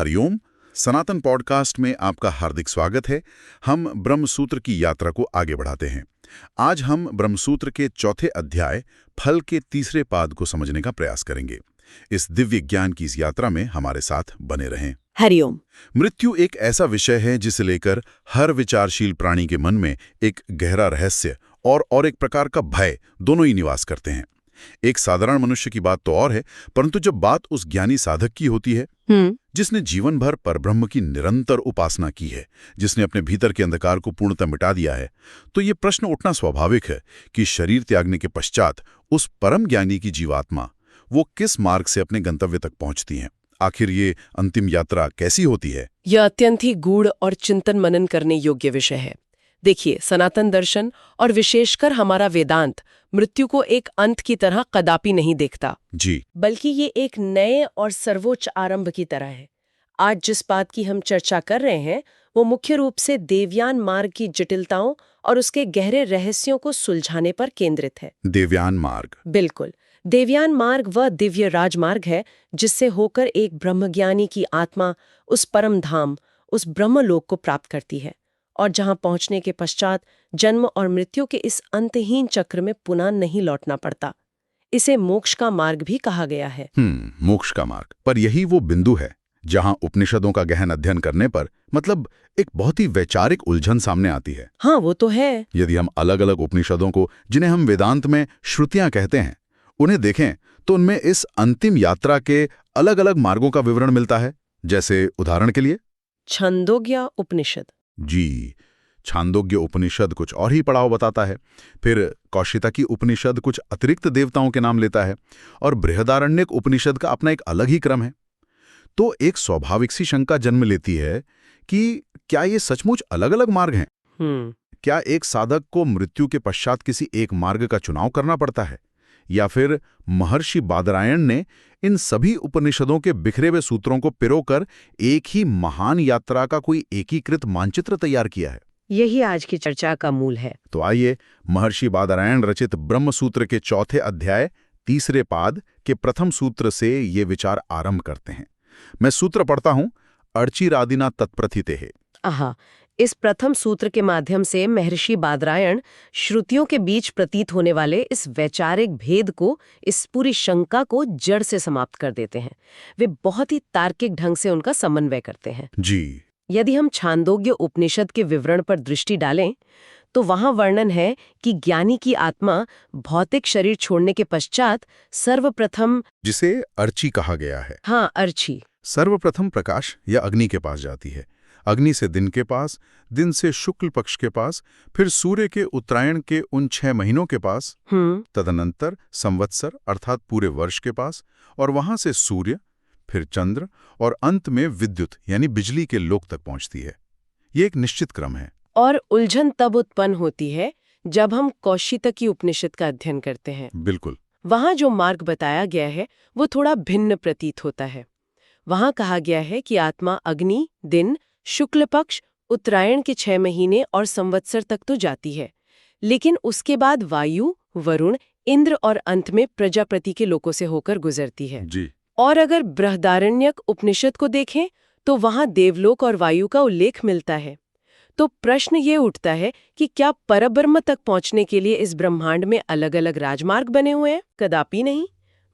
हरिओम। सनातन podcast में आपका हार्दिक स्वागत है। हम ब्रह्मसूत्र की यात्रा को आगे बढ़ाते हैं। आज हम ब्रह्मसूत्र के चौथे अध्याय फल के तीसरे पाद को समझने का प्रयास करेंगे। इस दिव्य ज्ञान की इस यात्रा में हमारे साथ बने रहें। हरिओम। मृत्यु एक ऐसा विषय है जिसे लेकर हर विचारशील प्राणी के मन में एक गहरा रहस्य और एक प्रकार का भय दोनों ही निवास करते हैं। एक साधारण मनुष्य की बात तो और है, परंतु जब बात उस ज्ञानी साधक की होती है जिसने जीवन भर परब्रह्म की निरंतर उपासना की है, जिसने अपने भीतर के अंधकार को पूर्णतः मिटा दिया है, तो ये प्रश्न उठना स्वाभाविक है कि शरीर त्यागने के पश्चात उस परम ज्ञानी की जीवात्मा वो किस मार्ग से अपने गंतव्य तक पहुंचती हैं। आखिर ये अंतिम यात्रा कैसी होती है? यह अत्यंत ही गूढ़ और चिंतन मनन करने योग्य विषय है। देखिए, सनातन दर्शन और विशेषकर हमारा वेदांत मृत्यु को एक अंत की तरह कदापि नहीं देखता जी, बल्कि ये एक नए और सर्वोच्च आरंभ की तरह है। आज जिस बात की हम चर्चा कर रहे हैं वो मुख्य रूप से देवयान मार्ग की जटिलताओं और उसके गहरे रहस्यों को सुलझाने पर केंद्रित है। देवयान मार्ग। बिल्कुल। देवयान मार्ग वह दिव्य राजमार्ग है जिससे होकर एक ब्रह्मज्ञानी की आत्मा उस परम धाम, उस ब्रह्मलोक को प्राप्त करती है, और जहां पहुंचने के पश्चात जन्म और मृत्यु के इस अंतहीन चक्र में पुनः नहीं लौटना पड़ता। इसे मोक्ष का मार्ग भी कहा गया है। मोक्ष का मार्ग। पर यही वो बिंदु है जहां उपनिषदों का गहन अध्ययन करने पर मतलब एक बहुत ही वैचारिक उलझन सामने आती है। हाँ, वो तो है। यदि हम अलग अलग उपनिषदों को, जिन्हें हम वेदांत में श्रुतियां कहते हैं, उन्हें देखें तो उनमें इस अंतिम यात्रा के अलग अलग मार्गों का विवरण मिलता है। जैसे उदाहरण के लिए छंदोग्य उपनिषद। जी, छांदोग्य उपनिषद कुछ और ही पड़ाव बताता है। फिर कौशितकी उपनिषद कुछ अतिरिक्त देवताओं के नाम लेता है, और बृहदारण्यक उपनिषद का अपना एक अलग ही क्रम है। तो एक स्वाभाविक सी शंका जन्म लेती है कि क्या ये सचमुच अलग अलग मार्ग हैं? क्या एक साधक को मृत्यु के पश्चात किसी एक मार्ग का चुनाव करना पड़ता है, या फिर महर्षि बादरायण ने इन सभी उपनिषदों के बिखरे हुए सूत्रों को पिरोकर एक ही महान यात्रा का कोई एकीकृत मानचित्र तैयार किया है? यही आज की चर्चा का मूल है। तो आइए महर्षि बादरायण रचित ब्रह्मसूत्र के चौथे अध्याय तीसरे पाद के प्रथम सूत्र से ये विचार आरंभ करते हैं। मैं सूत्र पढ़ता हूं। अर्चिरादिना तत्प्रथिते है। आहा, इस प्रथम सूत्र के माध्यम से महर्षि बादरायण श्रुतियों के बीच प्रतीत होने वाले इस वैचारिक भेद को, इस पूरी शंका को जड़ से समाप्त कर देते हैं। वे बहुत ही तार्किक ढंग से उनका समन्वय करते हैं। जी, यदि हम छांदोग्य उपनिषद के विवरण पर दृष्टि डालें तो वहां वर्णन है कि ज्ञानी की आत्मा भौतिक शरीर छोड़ने के पश्चात सर्वप्रथम, जिसे अर्ची कहा गया है, हाँ अर्ची, सर्वप्रथम प्रकाश या अग्नि के पास जाती है। अग्नि से दिन के पास, दिन से शुक्ल पक्ष के पास, फिर सूर्य के उत्तरायण के उन 6 महीनों के पास, तदनंतर संवत्सर अर्थात पूरे वर्ष के पास, और वहां से सूर्य, फिर चंद्र, और अंत में विद्युत यानी बिजली के लोक तक पहुंचती है। ये एक निश्चित क्रम है। और उलझन तब उत्पन्न होती है जब हम कौशितकी उपनिषद का अध्ययन करते हैं। बिल्कुल। वहां जो मार्ग बताया गया है वो थोड़ा भिन्न प्रतीत होता है। वहां कहा गया है कि आत्मा अग्नि, दिन, शुक्ल पक्ष, उत्तरायण के 6 महीने और संवत्सर तक तो जाती है, लेकिन उसके बाद वायु, वरुण, इंद्र और अंत में प्रजापति के लोकों से होकर गुजरती है। जी। और अगर बृहदारण्यक उपनिषद को देखें तो वहां देवलोक और वायु का उल्लेख मिलता है। तो प्रश्न ये उठता है कि क्या परब्रह्म तक पहुंचने के लिए इस ब्रह्मांड में अलग अलग राजमार्ग बने हुए हैं? कदापि नहीं।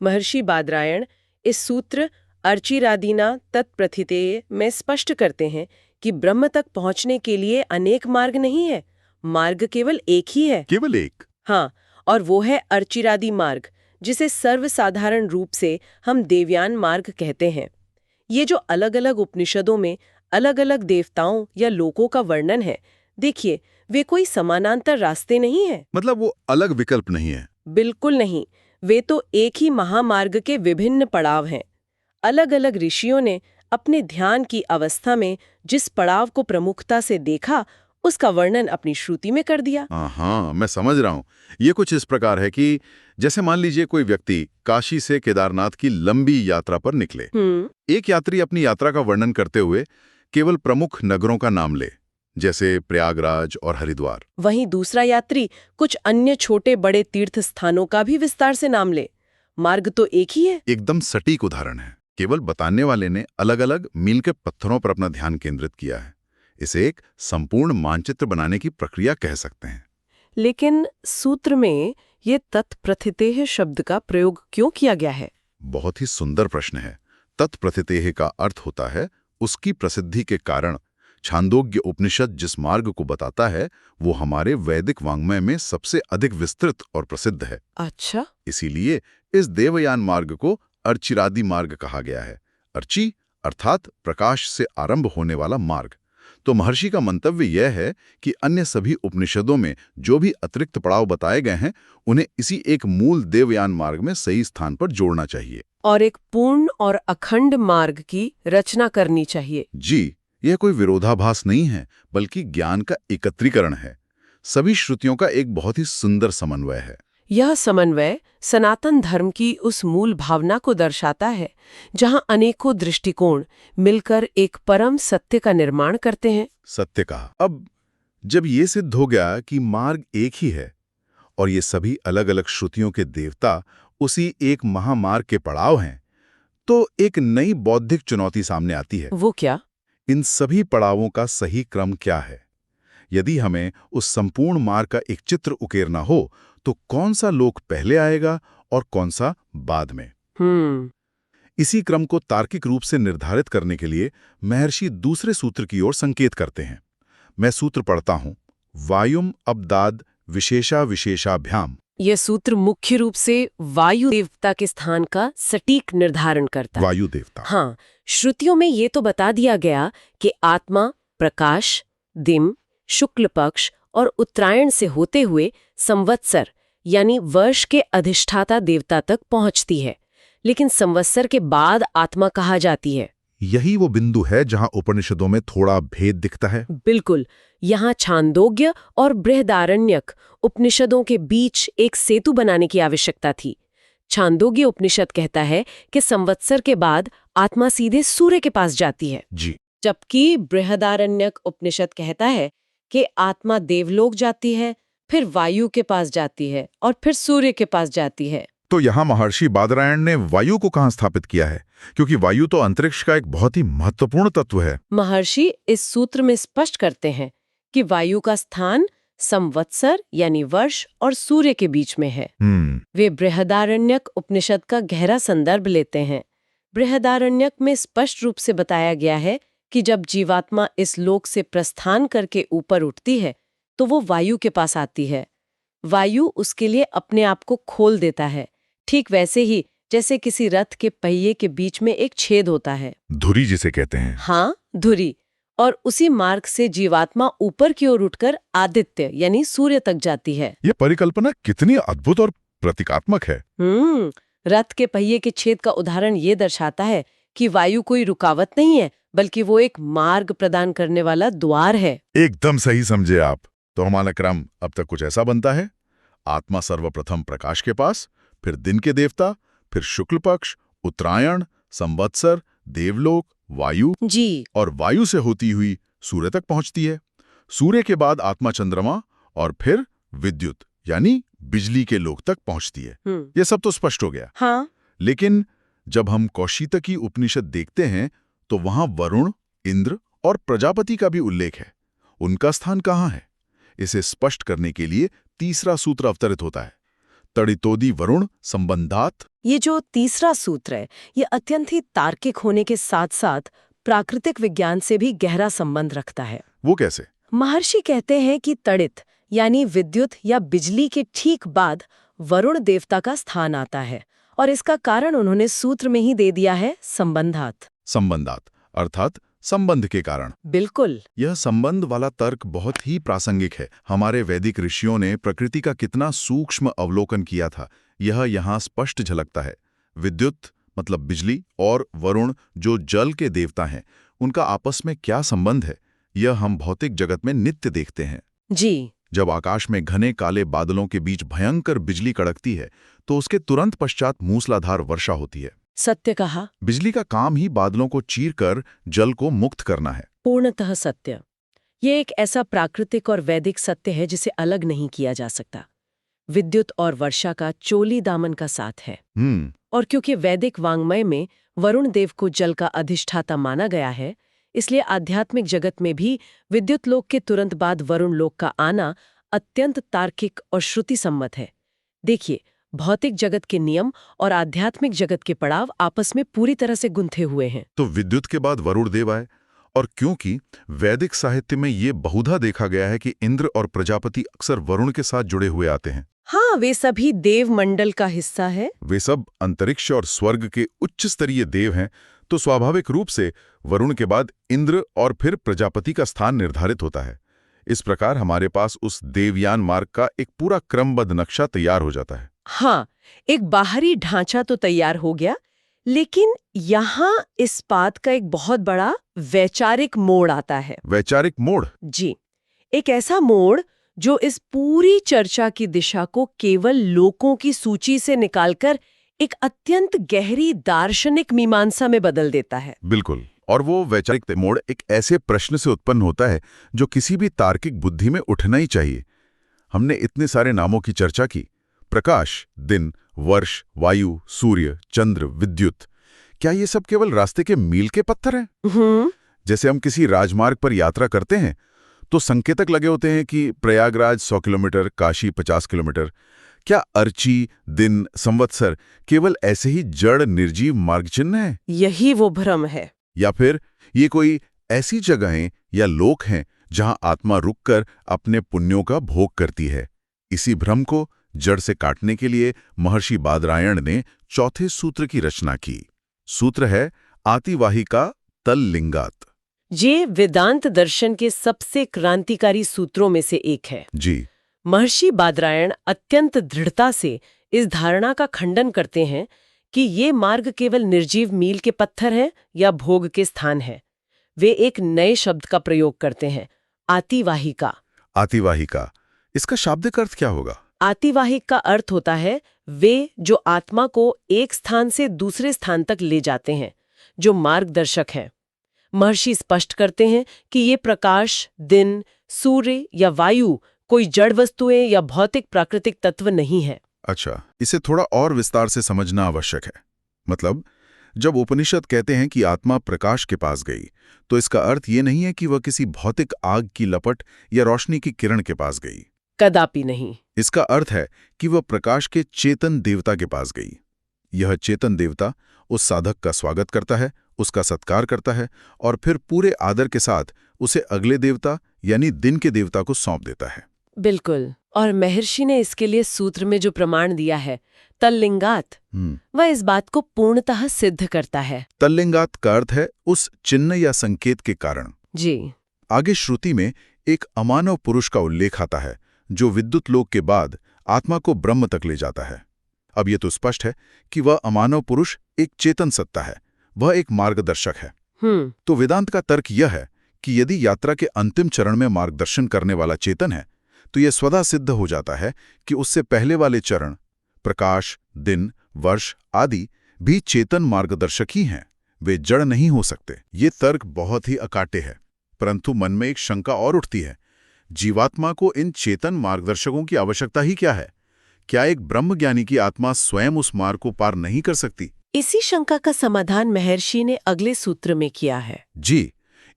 महर्षि बादरायण इस सूत्र अर्चिरादिना तत्प्रथिते में स्पष्ट करते हैं कि ब्रह्म तक पहुंचने के लिए अनेक मार्ग नहीं है, मार्ग केवल एक ही है। केवल एक? हाँ, और वो है अर्चिरादि मार्ग, जिसे सर्वसाधारण रूप से हम देवयान मार्ग कहते हैं। ये जो अलग अलग उपनिषदों में अलग अलग देवताओं या लोकों का वर्णन है, देखिए, वे कोई समानांतर रास्ते नहीं है। मतलब वो अलग विकल्प नहीं है? बिल्कुल नहीं। वे तो एक ही महामार्ग के विभिन्न पड़ाव हैं। अलग अलग ऋषियों ने अपने ध्यान की अवस्था में जिस पड़ाव को प्रमुखता से देखा, उसका वर्णन अपनी श्रुति में कर दिया। हाँ, मैं समझ रहा हूँ। ये कुछ इस प्रकार है कि जैसे मान लीजिए कोई व्यक्ति काशी से केदारनाथ की लंबी यात्रा पर निकले। एक यात्री अपनी यात्रा का वर्णन करते हुए केवल प्रमुख नगरों का नाम ले, जैसे प्रयागराज और हरिद्वार। वहीं दूसरा यात्री कुछ अन्य छोटे बड़े तीर्थ स्थानों का भी विस्तार से नाम ले। मार्ग तो एक ही है। एकदम सटीक उदाहरण है। केवल बताने वाले ने अलग अलग मील के पत्थरों पर अपना ध्यान केंद्रित किया है। इसे एक संपूर्ण मानचित्र बनाने की प्रक्रिया कह सकते हैं। लेकिन सूत्र में ये तत्प्रथितेः शब्द का प्रयोग क्यों किया गया है? बहुत ही सुंदर प्रश्न है। तत्प्रथितेः का अर्थ होता है उसकी प्रसिद्धि के कारण। छांदोग्य उपनिषद जिस मार्ग को बताता है वो हमारे वैदिक वाङ्मय में सबसे अधिक विस्तृत और प्रसिद्ध है। अच्छा। इसीलिए इस देवयान मार्ग को अर्चिरादि मार्ग कहा गया है। अर्ची अर्थात प्रकाश से आरंभ होने वाला मार्ग। तो महर्षि का मंतव्य यह है कि अन्य सभी उपनिषदों में जो भी अतिरिक्त पड़ाव बताए गए हैं उन्हें इसी एक मूल देवयान मार्ग में सही स्थान पर जोड़ना चाहिए और एक पूर्ण और अखंड मार्ग की रचना करनी चाहिए। जी, यह कोई विरोधाभास नहीं है, बल्कि ज्ञान का एकत्रीकरण है। सभी श्रुतियों का एक बहुत ही सुंदर समन्वय है। यह समन्वय सनातन धर्म की उस मूल भावना को दर्शाता है जहां अनेकों दृष्टिकोण मिलकर एक परम सत्य का निर्माण करते हैं। सत्य कहा। अब जब ये सिद्ध हो गया कि मार्ग एक ही है और ये सभी अलग अलग श्रुतियों के देवता उसी एक महामार्ग के पड़ाव हैं, तो एक नई बौद्धिक चुनौती सामने आती है। वो क्या? इन सभी पड़ावों का सही क्रम क्या है? यदि हमें उस संपूर्ण मार्ग का एक चित्र उकेरना हो तो कौन सा लोक पहले आएगा और कौन सा बाद में? इसी क्रम को तार्किक रूप से निर्धारित करने के लिए महर्षि दूसरे सूत्र की ओर संकेत करते हैं। मैं सूत्र पढ़ता हूं। वायुम अब्दाद विशेषा विशेषाभ्याम। यह सूत्र मुख्य रूप से वायु देवता के स्थान का सटीक निर्धारण करता है। वायु देवता। हाँ, श्रुतियों में ये तो बता दिया गया कि आत्मा प्रकाश, दिन, शुक्ल पक्ष और उत्तरायण से होते हुए संवत्सर यानी वर्ष के अधिष्ठाता देवता तक पहुंचती है, लेकिन संवत्सर के बाद आत्मा कहा जाती है। यही वो बिंदु है जहां उपनिषदों में थोड़ा भेद दिखता है। बिल्कुल। यहाँ छांदोग्य और बृहदारण्यक उपनिषदों के बीच एक सेतु बनाने की आवश्यकता थी। छांदोग्य उपनिषद कहता है कि संवत्सर के बाद आत्मा सीधे सूर्य के पास जाती है जी, जबकि बृहदारण्यक उपनिषद कहता है कि आत्मा देवलोक जाती है, फिर वायु के पास जाती है और फिर सूर्य के पास जाती है। तो यहाँ महर्षि बादरायण ने वायु को कहाँ स्थापित किया है? क्योंकि वायु तो अंतरिक्ष का एक बहुत ही महत्वपूर्ण तत्व है। महर्षि इस सूत्र में स्पष्ट करते हैं कि वायु का स्थान संवत्सर यानी वर्ष और सूर्य के बीच में है। वे बृहदारण्यक उपनिषद का गहरा संदर्भ लेते हैं। बृहदारण्यक में स्पष्ट रूप से बताया गया है कि जब जीवात्मा इस लोक से प्रस्थान करके ऊपर उठती है तो वो वायु के पास आती है। वायु उसके लिए अपने आप को खोल देता है, ठीक वैसे ही जैसे किसी रथ के पहिए के बीच में एक छेद होता है, धुरी जिसे कहते हैं। हाँ, धुरी। और उसी मार्ग से जीवात्मा ऊपर की ओर उठकर आदित्य यानी सूर्य तक जाती है। ये परिकल्पना कितनी अद्भुत और प्रतीकात्मक है। रथ के पहिए के छेद का उदाहरण ये दर्शाता है कि वायु कोई रुकावट नहीं है, बल्कि वो एक मार्ग प्रदान करने वाला द्वार है। एकदम सही समझे आप। तो हमारा क्रम अब तक कुछ ऐसा बनता है। आत्मा सर्वप्रथम प्रकाश के पास, फिर दिन के देवता, फिर शुक्ल पक्ष, उत्तरायण, संवत्सर, देवलोक, वायु जी। और वायु से होती हुई सूर्य तक पहुंचती है। सूर्य के बाद आत्मा चंद्रमा और फिर विद्युत यानी बिजली के लोक तक पहुंचती है। ये सब तो स्पष्ट हो गया। हाँ। लेकिन जब हम कौशितकी उपनिषद देखते हैं तो वहां वरुण, इंद्र और प्रजापति का भी उल्लेख है। उनका स्थान कहाँ है? इसे स्पष्ट करने के लिए तीसरा सूत्र अवतरित होता है। तड़ितोदी वरुण संबंधात। ये जो तीसरा सूत्र है, ये अत्यंत ही तार्किक होने के साथ साथ प्राकृतिक विज्ञान से भी गहरा संबंध रखता है। वो कैसे? महर्षि कहते हैं कि तड़ित यानी विद्युत या बिजली के ठीक बाद वरुण देवता का स्थान आता है, और इसका कारण उन्होंने सूत्र में ही दे दिया है, संबंधात। संबंधात अर्थात संबंध के कारण। बिल्कुल। यह संबंध वाला तर्क बहुत ही प्रासंगिक है। हमारे वैदिक ऋषियों ने प्रकृति का कितना सूक्ष्म अवलोकन किया था, यह यहाँ स्पष्ट झलकता है। विद्युत मतलब बिजली और वरुण जो जल के देवता हैं, उनका आपस में क्या संबंध है, यह हम भौतिक जगत में नित्य देखते हैं। जी। जब आकाश में घने काले बादलों के बीच भयंकर बिजली कड़कती है तो उसके तुरंत पश्चात मूसलाधार वर्षा होती है। सत्य कहा। बिजली का काम ही बादलों को चीरकर जल को मुक्त करना है। पूर्णतः सत्य। ये एक ऐसा प्राकृतिक और वैदिक सत्य है जिसे अलग नहीं किया जा सकता। विद्युत और वर्षा का चोली दामन का साथ है। और क्योंकि वैदिक वाङ्मय में वरुण देव को जल का अधिष्ठाता माना गया है, इसलिए आध्यात्मिक जगत में भी विद्युत लोक के तुरंत बाद वरुण लोक का आना अत्यंत तार्किक और श्रुति सम्मत है। देखिए, भौतिक जगत के नियम और आध्यात्मिक जगत के पड़ाव आपस में पूरी तरह से गुंथे हुए हैं। तो विद्युत के बाद वरुण देव आए, और क्योंकि वैदिक साहित्य में ये बहुधा देखा गया है कि इंद्र और प्रजापति अक्सर वरुण के साथ जुड़े हुए आते हैं। हाँ, वे सभी देव मंडल का हिस्सा है। वे सब अंतरिक्ष और स्वर्ग के उच्च स्तरीय देव हैं, तो स्वाभाविक रूप से वरुण के बाद इंद्र और फिर प्रजापति का स्थान निर्धारित होता है। इस प्रकार हमारे पास उस देवयान मार्ग का एक पूरा क्रमबद्ध नक्शा तैयार हो जाता है। हाँ, एक बाहरी ढांचा तो तैयार हो गया, लेकिन यहाँ इस बात का एक बहुत बड़ा वैचारिक मोड़ आता है। वैचारिक मोड़? जी, एक ऐसा मोड़ जो इस पूरी चर्चा की दिशा को केवल लोकों की सूची से निकालकर एक अत्यंत गहरी दार्शनिक मीमांसा में बदल देता है। बिल्कुल, और वो वैचारिक मोड़ एक ऐसे प्रश्न से उत्पन्न होता है जो किसी भी तार्किक बुद्धि में उठना ही चाहिए। हमने इतने सारे नामों की चर्चा की, प्रकाश, दिन, वर्ष, वायु, सूर्य, चंद्र, विद्युत। क्या ये सब केवल रास्ते के मील के पत्थर हैं? जैसे हम किसी राजमार्ग पर यात्रा करते हैं तो संकेतक लगे होते हैं कि प्रयागराज 100 किलोमीटर, काशी 50 किलोमीटर। क्या अर्ची, दिन, संवत्सर केवल ऐसे ही जड़ निर्जीव मार्ग चिन्ह है? यही वो भ्रम है। या फिर ये कोई ऐसी जगहें या लोक हैं जहां आत्मा रुककर अपने पुण्यों का भोग करती है? इसी भ्रम को जड़ से काटने के लिए महर्षि बादरायण ने चौथे सूत्र की रचना की। सूत्र है आतिवाहिका तल्लिंगात। ये वेदांत दर्शन के सबसे क्रांतिकारी सूत्रों में से एक है। जी। महर्षि बादरायण अत्यंत दृढ़ता से इस धारणा का खंडन करते हैं कि ये मार्ग केवल निर्जीव मील के पत्थर हैं या भोग के स्थान है। वे एक नए शब्द का प्रयोग करते हैं, आतिवाहिका। आतिवाहिका, इसका शाब्दिक अर्थ क्या होगा? आतिवाहिक का अर्थ होता है वे जो आत्मा को एक स्थान से दूसरे स्थान तक ले जाते हैं, जो मार्गदर्शक हैं। महर्षि स्पष्ट करते हैं कि ये प्रकाश, दिन, सूर्य या वायु कोई जड़ वस्तुएं या भौतिक प्राकृतिक तत्व नहीं है। अच्छा, इसे थोड़ा और विस्तार से समझना आवश्यक है। मतलब, जब उपनिषद कहते हैं कि आत्मा प्रकाश के पास गई, तो इसका अर्थ ये नहीं है कि वह किसी भौतिक आग की लपट या रोशनी की किरण के पास गई। कदापि नहीं। इसका अर्थ है कि वह प्रकाश के चेतन देवता के पास गई। यह चेतन देवता उस साधक का स्वागत करता है, उसका सत्कार करता है और फिर पूरे आदर के साथ उसे अगले देवता यानी दिन के देवता को सौंप देता है। बिल्कुल, और महर्षि ने इसके लिए सूत्र में जो प्रमाण दिया है, तल्लिंगात, वह इस बात को पूर्णतः सिद्ध करता है। तल्लिंगात का अर्थ है उस चिन्ह या संकेत के कारण। जी। आगे श्रुति में एक अमानव पुरुष का उल्लेख आता है जो विद्युत लोक के बाद आत्मा को ब्रह्म तक ले जाता है। अब यह तो स्पष्ट है कि वह अमानव पुरुष एक चेतन सत्ता है, वह एक मार्गदर्शक है। तो वेदांत का तर्क यह है कि यदि यात्रा के अंतिम चरण में मार्गदर्शन करने वाला चेतन है, तो यह स्वतः सिद्ध हो जाता है कि उससे पहले वाले चरण, प्रकाश, दिन, वर्ष आदि भी चेतन मार्गदर्शक ही हैं, वे जड़ नहीं हो सकते। ये तर्क बहुत ही अकाट्य है, परंतु मन में एक शंका और उठती है, जीवात्मा को इन चेतन मार्गदर्शकों की आवश्यकता ही क्या है? क्या एक ब्रह्मज्ञानी की आत्मा स्वयं उस मार्ग को पार नहीं कर सकती? इसी शंका का समाधान महर्षि ने अगले सूत्र में किया है। जी,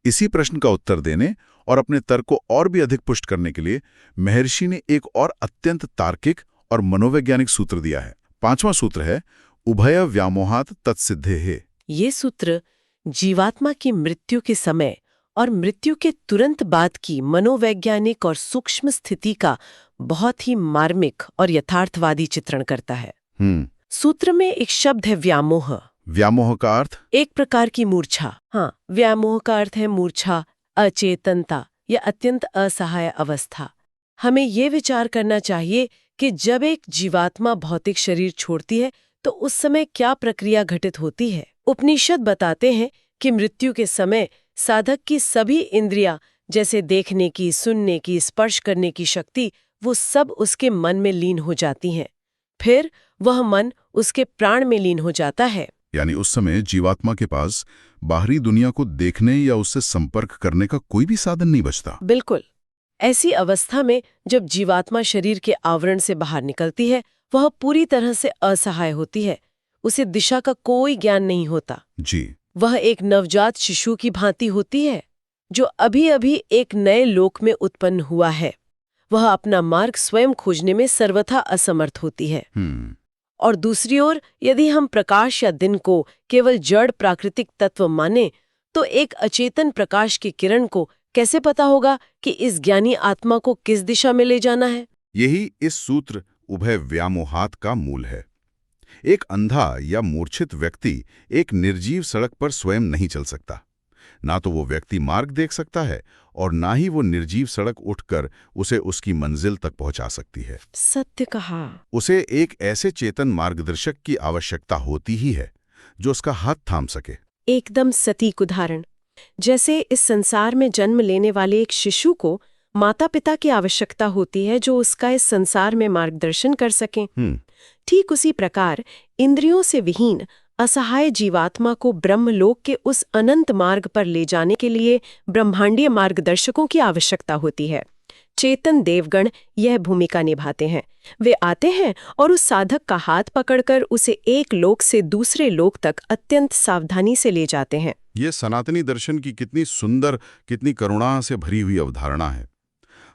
इसी प्रश्न का उत्तर देने और अपने तर्क को और भी अधिक पुष्ट करने के लिए महर्षि ने एक और अत्यंत तार्किक और मनोवैज्ञानिक सूत्र दिया है। 5वां सूत्र है उभय व्यामोहात तत्सिद्धेः। ये सूत्र जीवात्मा की मृत्यु के समय और मृत्यु के तुरंत बाद की मनोवैज्ञानिक और सूक्ष्म स्थिति का बहुत ही मार्मिक और यथार्थवादी चित्रण करता है। सूत्र में एक शब्द है व्यामोह। व्यामोह का अर्थ? एक प्रकार की मूर्छा। हाँ, व्यामोह का अर्थ है मूर्छा, अचेतनता या अत्यंत असहाय अवस्था। हमें ये विचार करना चाहिए कि जब एक जीवात्मा भौतिक शरीर छोड़ती है तो उस समय क्या प्रक्रिया घटित होती है। उपनिषद बताते हैं कि मृत्यु के समय साधक की सभी इंद्रियां, जैसे देखने की, सुनने की, स्पर्श करने की शक्ति, वो सब उसके मन में लीन हो जाती हैं। फिर वह मन उसके प्राण में लीन हो जाता है। यानी उस समय जीवात्मा के पास बाहरी दुनिया को देखने या उससे संपर्क करने का कोई भी साधन नहीं बचता। बिल्कुल। ऐसी अवस्था में जब जीवात्मा शरीर के आवरण से बाहर निकलती है, वह पूरी तरह से असहाय होती है। उसे दिशा का कोई ज्ञान नहीं होता। जी। वह एक नवजात शिशु की भांति होती है जो अभी अभी एक नए लोक में उत्पन्न हुआ है। वह अपना मार्ग स्वयं खोजने में सर्वथा असमर्थ होती है। और दूसरी ओर यदि हम प्रकाश या दिन को केवल जड़ प्राकृतिक तत्व माने तो एक अचेतन प्रकाश की किरण को कैसे पता होगा कि इस ज्ञानी आत्मा को किस दिशा में ले जाना है? यही इस सूत्र उभय व्यामोहात का मूल है। एक अंधा या मूर्छित व्यक्ति एक निर्जीव सड़क पर स्वयं नहीं चल सकता। ना तो वो व्यक्ति मार्ग देख सकता है और ना ही वो निर्जीव सड़क उठकर उसे उसकी मंजिल तक पहुंचा सकती है। सत्य कहा। उसे एक ऐसे चेतन मार्गदर्शक की आवश्यकता होती ही है जो उसका हाथ थाम सके। एकदम सटीक उदाहरण। जैसे इस संसार में जन्म लेने वाले एक शिशु को माता पिता की आवश्यकता होती है जो उसका इस संसार में मार्गदर्शन कर सकें। ठीक उसी प्रकार इंद्रियों से विहीन असहाय जीवात्मा को ब्रह्मलोक के उस अनंत मार्ग पर ले जाने के लिए ब्रह्मांडीय मार्गदर्शकों की आवश्यकता होती है। चेतन देवगण यह भूमिका निभाते हैं। वे आते हैं और उस साधक का हाथ पकड़कर उसे एक लोक से दूसरे लोक तक अत्यंत सावधानी से ले जाते हैं। ये सनातनी दर्शन की कितनी सुंदर, कितनी करुणा से भरी हुई अवधारणा है।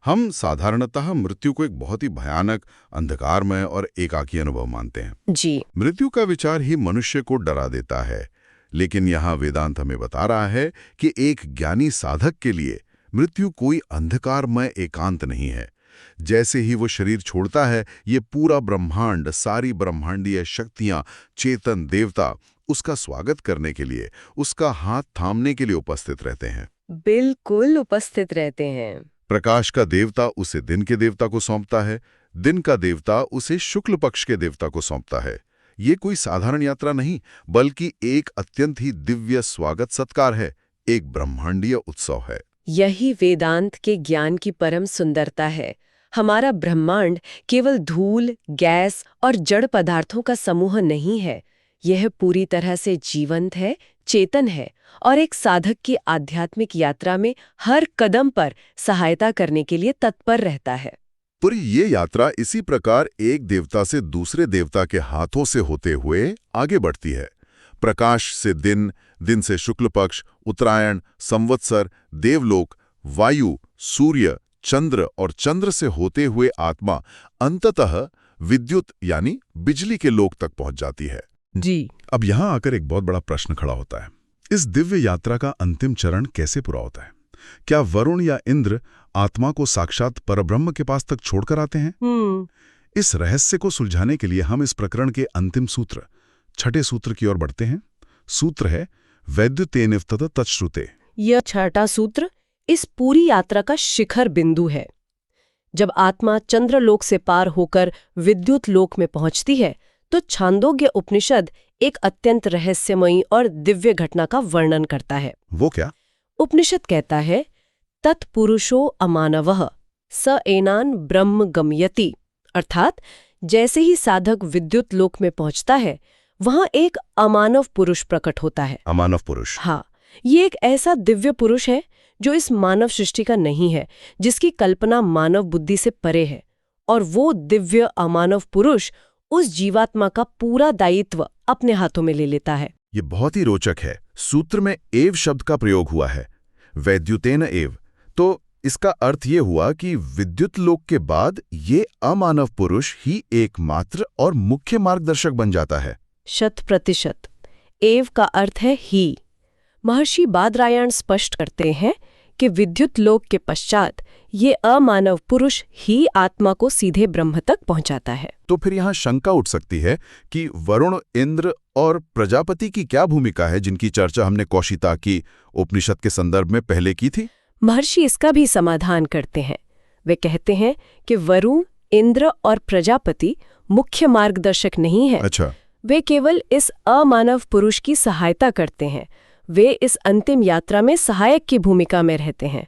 हम साधारणतः मृत्यु को एक बहुत ही भयानक, अंधकारमय और एकाकी अनुभव मानते हैं। जी। मृत्यु का विचार ही मनुष्य को डरा देता है, लेकिन यहाँ वेदांत हमें बता रहा है कि एक ज्ञानी साधक के लिए मृत्यु कोई अंधकारमय एकांत नहीं है। जैसे ही वो शरीर छोड़ता है, ये पूरा ब्रह्मांड, सारी ब्रह्मांडीय शक्तियां, चेतन देवता उसका स्वागत करने के लिए, उसका हाथ थामने के लिए उपस्थित रहते हैं। बिल्कुल उपस्थित रहते हैं। प्रकाश का देवता उसे दिन के देवता को सौंपता है, दिन का देवता उसे शुक्ल पक्ष के देवता को सौंपता है। ये कोई साधारण यात्रा नहीं, बल्कि एक अत्यंत ही दिव्य स्वागत सत्कार है, एक ब्रह्मांडीय उत्सव है। यही वेदांत के ज्ञान की परम सुंदरता है। हमारा ब्रह्मांड केवल धूल, गैस और जड़ पदार्थों का समूह नहीं है। यह पूरी तरह से जीवंत है, चेतन है और एक साधक की आध्यात्मिक यात्रा में हर कदम पर सहायता करने के लिए तत्पर रहता है। पूरी ये यात्रा इसी प्रकार एक देवता से दूसरे देवता के हाथों से होते हुए आगे बढ़ती है। प्रकाश से दिन, दिन से शुक्ल पक्ष, उत्तरायण, संवत्सर, देवलोक, वायु, सूर्य, चंद्र और चंद्र से होते हुए आत्मा अंततः विद्युत यानी बिजली के लोक तक पहुंच जाती है। जी। अब यहां आकर एक बहुत बड़ा प्रश्न खड़ा होता है। इस दिव्य यात्रा का अंतिम चरण कैसे पूरा होता है? क्या वरुण या इंद्र आत्मा को साक्षात परब्रह्म के पास तक छोड़कर आते हैं? इस रहस्य को सुलझाने के लिए हम इस प्रकरण के अंतिम सूत्र, छठे सूत्र की ओर बढ़ते हैं। सूत्र है वैद्युतेनिव तच्छ्रुते। यह छठा सूत्र इस पूरी यात्रा का शिखर बिंदु है। जब आत्मा चंद्रलोक से पार होकर विद्युत लोक में पहुंचती है तो छांदोग्य उपनिषद एक अत्यंत रहस्यमयी और दिव्य घटना का वर्णन करता है। वो क्या? उपनिषद कहता है, तत्पुरुषो अमानवः स एनान ब्रह्म गमयति। अर्थात जैसे ही साधक विद्युत लोक में पहुंचता है, वहां एक अमानव पुरुष प्रकट होता है। अमानव पुरुष? हाँ, ये एक ऐसा दिव्य पुरुष है जो इस मानव सृष्टि का नहीं है, जिसकी कल्पना मानव बुद्धि से परे है। और वो दिव्य अमानव पुरुष उस जीवात्मा का पूरा दायित्व अपने हाथों में ले लेता है। ये बहुत ही रोचक है। सूत्र में एव शब्द का प्रयोग हुआ है, वैद्युतेन एव। तो इसका अर्थ ये हुआ कि विद्युत लोक के बाद ये अमानव पुरुष ही एकमात्र और मुख्य मार्गदर्शक बन जाता है। 100%। एव का अर्थ है ही। महर्षि बादरायण स्पष्ट करते हैं कि विद्युत लोक के पश्चात ये अमानव पुरुष ही आत्मा को सीधे ब्रह्म तक पहुंचाता है। तो फिर यहाँ शंका उठ सकती है कि वरुण, इंद्र और प्रजापति की क्या भूमिका है, जिनकी चर्चा हमने कौशिता की उपनिषद के संदर्भ में पहले की थी? महर्षि इसका भी समाधान करते हैं। वे कहते हैं कि वरुण, इंद्र और प्रजापति मुख्य मार्गदर्शक नहीं है। अच्छा। वे केवल इस अमानव पुरुष की सहायता करते हैं। वे इस अंतिम यात्रा में सहायक की भूमिका में रहते हैं।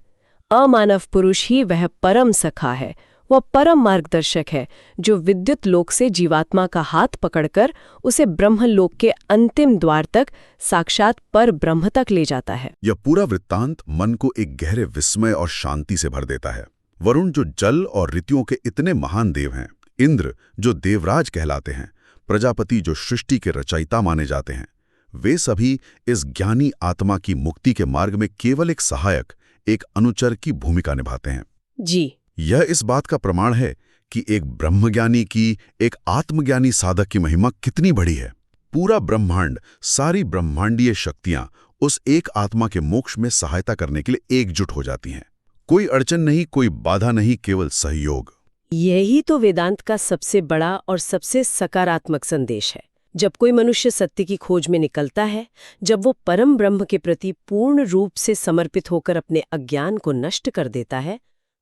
अमानव पुरुष ही वह परम सखा है, वह परम मार्गदर्शक है जो विद्युत लोक से जीवात्मा का हाथ पकड़कर उसे ब्रह्मलोक के अंतिम द्वार तक, साक्षात पर ब्रह्म तक ले जाता है। यह पूरा वृत्तांत मन को एक गहरे विस्मय और शांति से भर देता है। वरुण जो जल और ऋतुओं के इतने महान देव हैं, इंद्र जो देवराज कहलाते हैं, प्रजापति जो सृष्टि के रचयिता माने जाते हैं, वे सभी इस ज्ञानी आत्मा की मुक्ति के मार्ग में केवल एक सहायक, एक अनुचर की भूमिका निभाते हैं। जी। यह इस बात का प्रमाण है कि एक ब्रह्मज्ञानी की, एक आत्मज्ञानी साधक की महिमा कितनी बड़ी है। पूरा ब्रह्मांड, सारी ब्रह्मांडीय शक्तियां उस एक आत्मा के मोक्ष में सहायता करने के लिए एकजुट हो जाती हैं। कोई अड़चन नहीं, कोई बाधा नहीं, केवल सहयोग। यही तो वेदांत का सबसे बड़ा और सबसे सकारात्मक संदेश है। जब कोई मनुष्य सत्य की खोज में निकलता है, जब वो परम ब्रह्म के प्रति पूर्ण रूप से समर्पित होकर अपने अज्ञान को नष्ट कर देता है,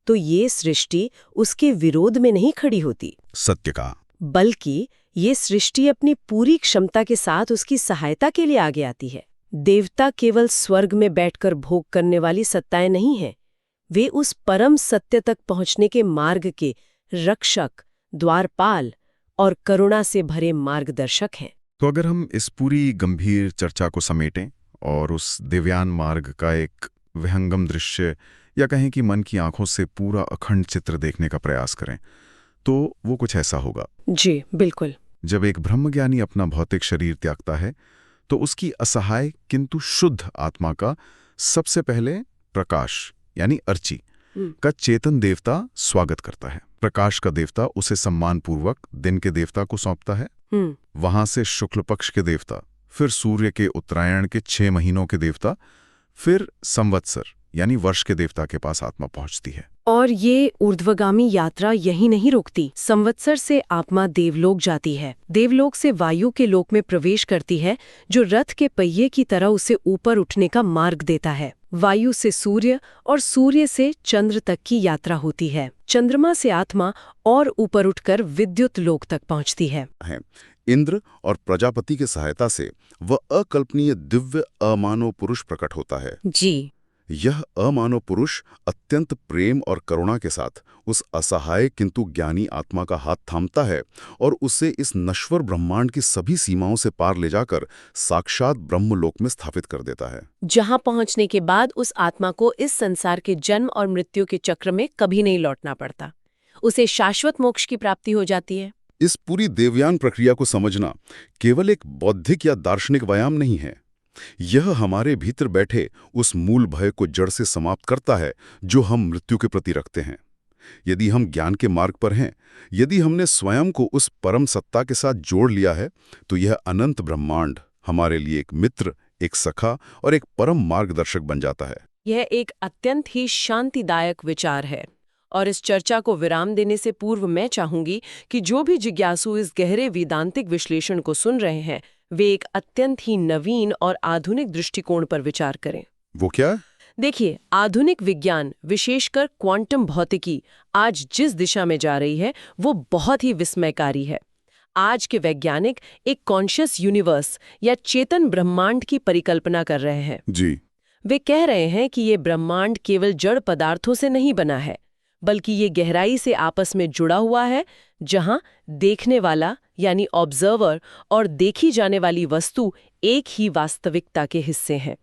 तो ये सृष्टि उसके विरोध में नहीं खड़ी होती, सत्य का, बल्कि ये सृष्टि अपनी पूरी क्षमता के साथ उसकी सहायता के लिए आगे आती है। देवता केवल स्वर्ग में बैठकर भोग करने वाली सत्ताएं नहीं हैं, वे उस परम सत्य तक पहुंचने के मार्ग के रक्षक, द्वारपाल और करुणा से भरे मार्गदर्शक हैं। तो अगर हम इस पूरी गंभीर चर्चा को समेटें और उस दिव्यान मार्ग का एक विहंगम दृश्य या कहें कि मन की आंखों से पूरा अखंड चित्र देखने का प्रयास करें, तो वो कुछ ऐसा होगा। जी बिल्कुल। जब एक ब्रह्मज्ञानी अपना भौतिक शरीर त्यागता है, तो उसकी असहाय किंतु शुद्ध आत्मा का सबसे पहले प्रकाश यानी अर्ची का चेतन देवता स्वागत करता है। प्रकाश का देवता उसे सम्मानपूर्वक दिन के देवता को सौंपता है। वहां से शुक्ल पक्ष के देवता, फिर सूर्य के उत्तरायण के 6 महीनों के देवता, फिर संवत्सर यानी वर्ष के देवता के पास आत्मा पहुंचती है। और ये ऊर्ध्वगामी यात्रा यही नहीं रुकती। संवत्सर से आत्मा देवलोक जाती है। देवलोक से वायु के लोक में प्रवेश करती है, जो रथ के पहिए की तरह उसे ऊपर उठने का मार्ग देता है। वायु से सूर्य और सूर्य से चंद्र तक की यात्रा होती है। चंद्रमा से आत्मा और ऊपर उठकर विद्युत लोक तक पहुंचती है। इंद्र और प्रजापति की सहायता से वह अकल्पनीय दिव्य अमानव पुरुष प्रकट होता है। जी। यह अमानव पुरुष अत्यंत प्रेम और करुणा के साथ उस असहाय किंतु ज्ञानी आत्मा का हाथ थामता है और उसे इस नश्वर ब्रह्मांड की सभी सीमाओं से पार ले जाकर साक्षात ब्रह्मलोक में स्थापित कर देता है, जहां पहुंचने के बाद उस आत्मा को इस संसार के जन्म और मृत्यु के चक्र में कभी नहीं लौटना पड़ता। उसे शाश्वत मोक्ष की प्राप्ति हो जाती है। इस पूरी देवयान प्रक्रिया को समझना केवल एक बौद्धिक या दार्शनिक व्यायाम नहीं है। यह हमारे भीतर बैठे उस मूल भय को जड़ से समाप्त करता है जो हम मृत्यु के प्रति रखते हैं। यदि हम ज्ञान के मार्ग पर हैं, यदि हमने स्वयं को उस परम सत्ता के साथ जोड़ लिया है, तो यह अनंत ब्रह्मांड हमारे लिए एक मित्र, एक सखा और एक परम मार्गदर्शक बन जाता है। यह एक अत्यंत ही शांतिदायक विचार है। और इस चर्चा को विराम देने से पूर्व मैं चाहूंगी कि जो भी जिज्ञासु इस गहरे वेदांतिक विश्लेषण को सुन रहे हैं, वे एक अत्यंत ही नवीन और आधुनिक दृष्टिकोण पर विचार करें। वो क्या? देखिए, आधुनिक विज्ञान, विशेषकर क्वांटम भौतिकी, आज जिस दिशा में जा रही है वो बहुत ही विस्मयकारी है। आज के वैज्ञानिक एक कॉन्शियस यूनिवर्स या चेतन ब्रह्मांड की परिकल्पना कर रहे हैं। जी। वे कह रहे हैं कि ये ब्रह्मांड केवल जड़ पदार्थों से नहीं बना है, बल्कि ये गहराई से आपस में जुड़ा हुआ है, जहां देखने वाला यानी ऑब्जर्वर और देखी जाने वाली वस्तु एक ही वास्तविकता के हिस्से हैं।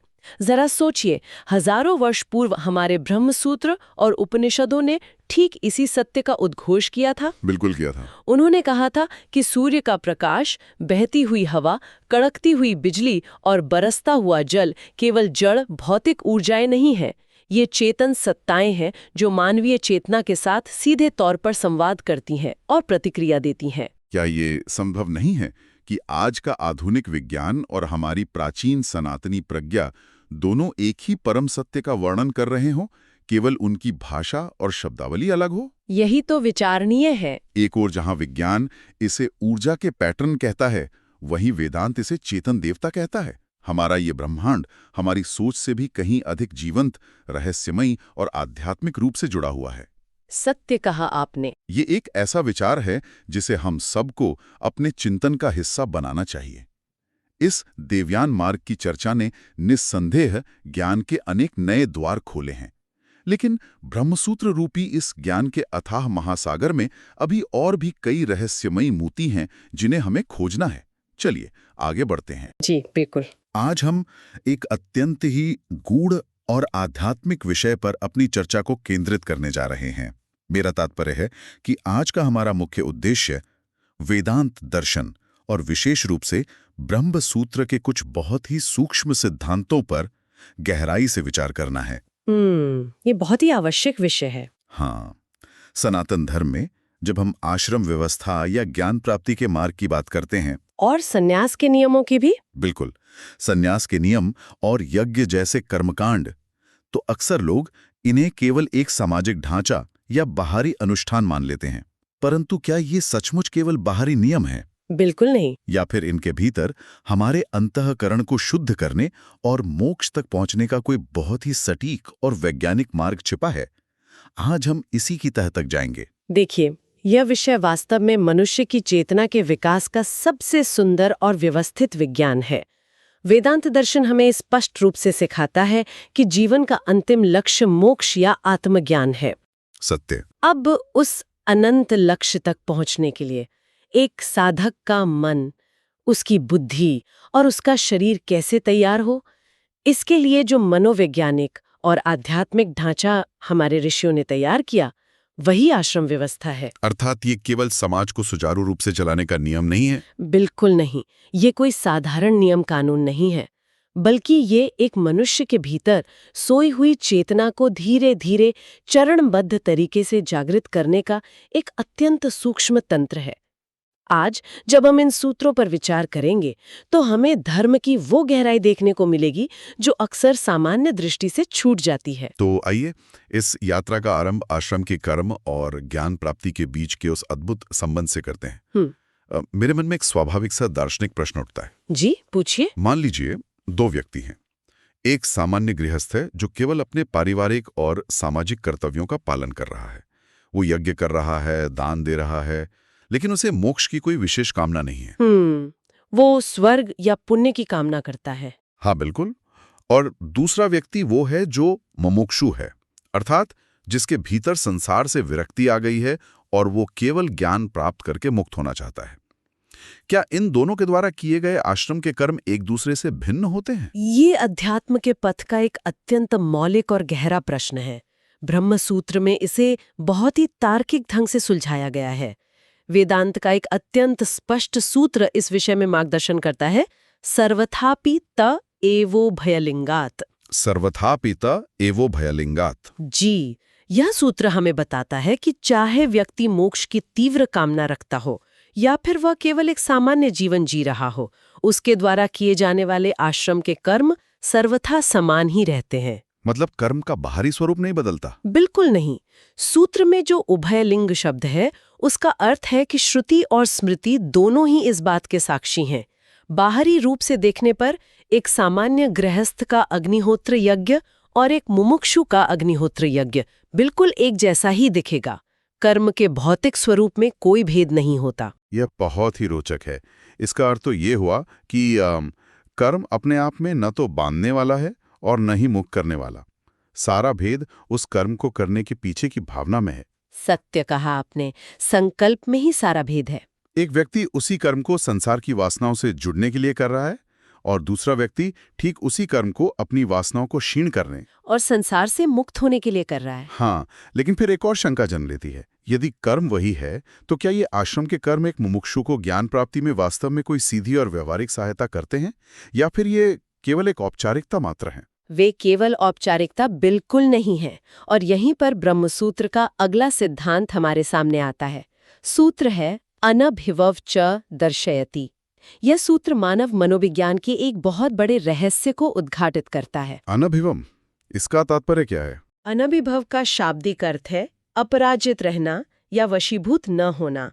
जरा सोचिए, हजारों वर्ष पूर्व हमारे ब्रह्मसूत्र और उपनिषदों ने ठीक इसी सत्य का उद्घोष किया था। बिल्कुल किया था। उन्होंने कहा था कि सूर्य का प्रकाश, बहती हुई हवा, कड़कती हुई बिजली और बरसता हुआ जल केवल जड़ भौतिक ऊर्जाएं नहीं हैं, ये चेतन सत्ताएं हैं जो मानवीय चेतना के साथ सीधे तौर पर संवाद करती हैं और प्रतिक्रिया देती हैं। क्या ये संभव नहीं है कि आज का आधुनिक विज्ञान और हमारी प्राचीन सनातनी प्रज्ञा दोनों एक ही परम सत्य का वर्णन कर रहे हों, केवल उनकी भाषा और शब्दावली अलग हो? यही तो विचारणीय है। एक ओर जहां विज्ञान इसे ऊर्जा के पैटर्न कहता है, वहीं वेदांत इसे चेतन देवता कहता है। हमारा ये ब्रह्मांड हमारी सोच से भी कहीं अधिक जीवंत, रहस्यमयी और आध्यात्मिक रूप से जुड़ा हुआ है। सत्य कहा आपने। ये एक ऐसा विचार है जिसे हम सबको अपने चिंतन का हिस्सा बनाना चाहिए। इस देवयान मार्ग की चर्चा ने निस्संदेह ज्ञान के अनेक नए द्वार खोले हैं, लेकिन ब्रह्मसूत्र रूपी इस ज्ञान के अथाह महासागर में अभी और भी कई रहस्यमयी मोती हैं जिन्हें हमें खोजना है। चलिए आगे बढ़ते हैं। जी बिल्कुल। आज हम एक अत्यंत ही गूढ़ और आध्यात्मिक विषय पर अपनी चर्चा को केंद्रित करने जा रहे हैं। मेरा तात्पर्य है कि आज का हमारा मुख्य उद्देश्य वेदांत दर्शन और विशेष रूप से ब्रह्म सूत्र के कुछ बहुत ही सूक्ष्म सिद्धांतों पर गहराई से विचार करना है। ये बहुत ही आवश्यक विषय है। हाँ, सनातन धर्म में जब हम आश्रम व्यवस्था या ज्ञान प्राप्ति के मार्ग की बात करते हैं, और संन्यास के नियमों की भी। बिल्कुल, संन्यास के नियम और यज्ञ जैसे कर्मकांड, तो अक्सर लोग इन्हें केवल एक सामाजिक ढांचा या बाहरी अनुष्ठान मान लेते हैं। परंतु क्या ये सचमुच केवल बाहरी नियम है? बिल्कुल नहीं। या फिर इनके भीतर हमारे अंतःकरण को शुद्ध करने और मोक्ष तक पहुंचने का कोई बहुत ही सटीक और वैज्ञानिक मार्ग छिपा है? आज हम इसी की तह तक जाएंगे। देखिए, यह विषय वास्तव में मनुष्य की चेतना के विकास का सबसे सुंदर और व्यवस्थित विज्ञान है। वेदांत दर्शन हमें स्पष्ट रूप से सिखाता है कि जीवन का अंतिम लक्ष्य मोक्ष या आत्मज्ञान है। सत्य। अब उस अनंत लक्ष्य तक पहुंचने के लिए एक साधक का मन, उसकी बुद्धि और उसका शरीर कैसे तैयार हो, इसके लिए जो मनोवैज्ञानिक और आध्यात्मिक ढांचा हमारे ऋषियों ने तैयार किया, वही आश्रम व्यवस्था है। अर्थात ये केवल समाज को सुचारू रूप से चलाने का नियम नहीं है। बिल्कुल नहीं। ये कोई साधारण नियम कानून नहीं है, बल्कि ये एक मनुष्य के भीतर सोई हुई चेतना को धीरे धीरे चरणबद्ध तरीके से जागृत करने का एक अत्यंत सूक्ष्म तंत्र है। आज जब हम इन सूत्रों पर विचार करेंगे तो हमें धर्म की वो गहराई देखने को मिलेगी जो अक्सर सामान्य दृष्टि से छूट जाती है। तो आइए इस यात्रा का आरंभ आश्रम के कर्म और ज्ञान प्राप्ति के बीच के उस अद्भुत संबंध से करते हैं। मेरे मन में एक स्वाभाविक सा दार्शनिक प्रश्न उठता है। जी, पूछिए। मान लीजिए दो व्यक्ति हैं। एक सामान्य गृहस्थ है जो केवल अपने पारिवारिक और सामाजिक कर्तव्यों का पालन कर रहा है। वो यज्ञ कर रहा है, दान दे रहा है, लेकिन उसे मोक्ष की कोई विशेष कामना नहीं है। वो स्वर्ग या पुण्य की कामना करता है। हाँ, बिल्कुल। और दूसरा व्यक्ति वो है जो मुमुक्षु है, अर्थात जिसके भीतर संसार से विरक्ति आ गई है और वो केवल ज्ञान प्राप्त करके मुक्त होना चाहता है। क्या इन दोनों के द्वारा किए गए आश्रम के कर्म एक दूसरे से भिन्न होते हैं? ये अध्यात्म के पथ का एक अत्यंत मौलिक और गहरा प्रश्न है। ब्रह्म सूत्र में इसे बहुत ही तार्किक ढंग से सुलझाया गया है। वेदांत का एक अत्यंत स्पष्ट सूत्र इस विषय में मार्गदर्शन करता है, सर्वथापि त एवो भयलिंगात। सर्वथापि त एवो भयलिंगात। जी, यह सूत्र हमें बताता है कि चाहे व्यक्ति मोक्ष की तीव्र कामना रखता हो या फिर वह केवल एक सामान्य जीवन जी रहा हो, उसके द्वारा किए जाने वाले आश्रम के कर्म सर्वथा समान ही रहते हैं। मतलब कर्म का बाहरी स्वरूप नहीं बदलता? बिल्कुल नहीं। सूत्र में जो उभयलिंग शब्द है, उसका अर्थ है कि श्रुति और स्मृति दोनों ही इस बात के साक्षी हैं। बाहरी रूप से देखने पर एक सामान्य गृहस्थ का अग्निहोत्र यज्ञ और एक मुमुक्षु का अग्निहोत्र यज्ञ बिल्कुल एक जैसा ही दिखेगा। कर्म के भौतिक स्वरूप में कोई भेद नहीं होता। यह बहुत ही रोचक है। इसका अर्थ तो ये हुआ कि कर्म अपने आप में न तो बांधने वाला है और न ही मुक्त करने वाला। सारा भेद उस कर्म को करने के पीछे की भावना में है। सत्य कहा आपने। संकल्प में ही सारा भेद है। एक व्यक्ति उसी कर्म को संसार की वासनाओं से जुड़ने के लिए कर रहा है और दूसरा व्यक्ति ठीक उसी कर्म को अपनी वासनाओं को क्षीण करने और संसार से मुक्त होने के लिए कर रहा है। हाँ, लेकिन फिर एक और शंका जन्म लेती है। यदि कर्म वही है तो क्या ये आश्रम के कर्म एक मुमुक्षु को ज्ञान प्राप्ति में वास्तव में कोई सीधी और व्यवहारिक सहायता करते हैं, या फिर ये केवल एक औपचारिकता मात्र है? वे केवल औपचारिकता बिल्कुल नहीं है। और यहीं पर ब्रह्मसूत्र का अगला सिद्धांत हमारे सामने आता है। सूत्र है अनभिवव च दर्शयति। यह सूत्र मानव मनोविज्ञान के एक बहुत बड़े रहस्य को उद्घाटित करता है। अनभिवम, इसका तात्पर्य क्या है? अनभिभव का शाब्दिक अर्थ है अपराजित रहना या वशीभूत न होना।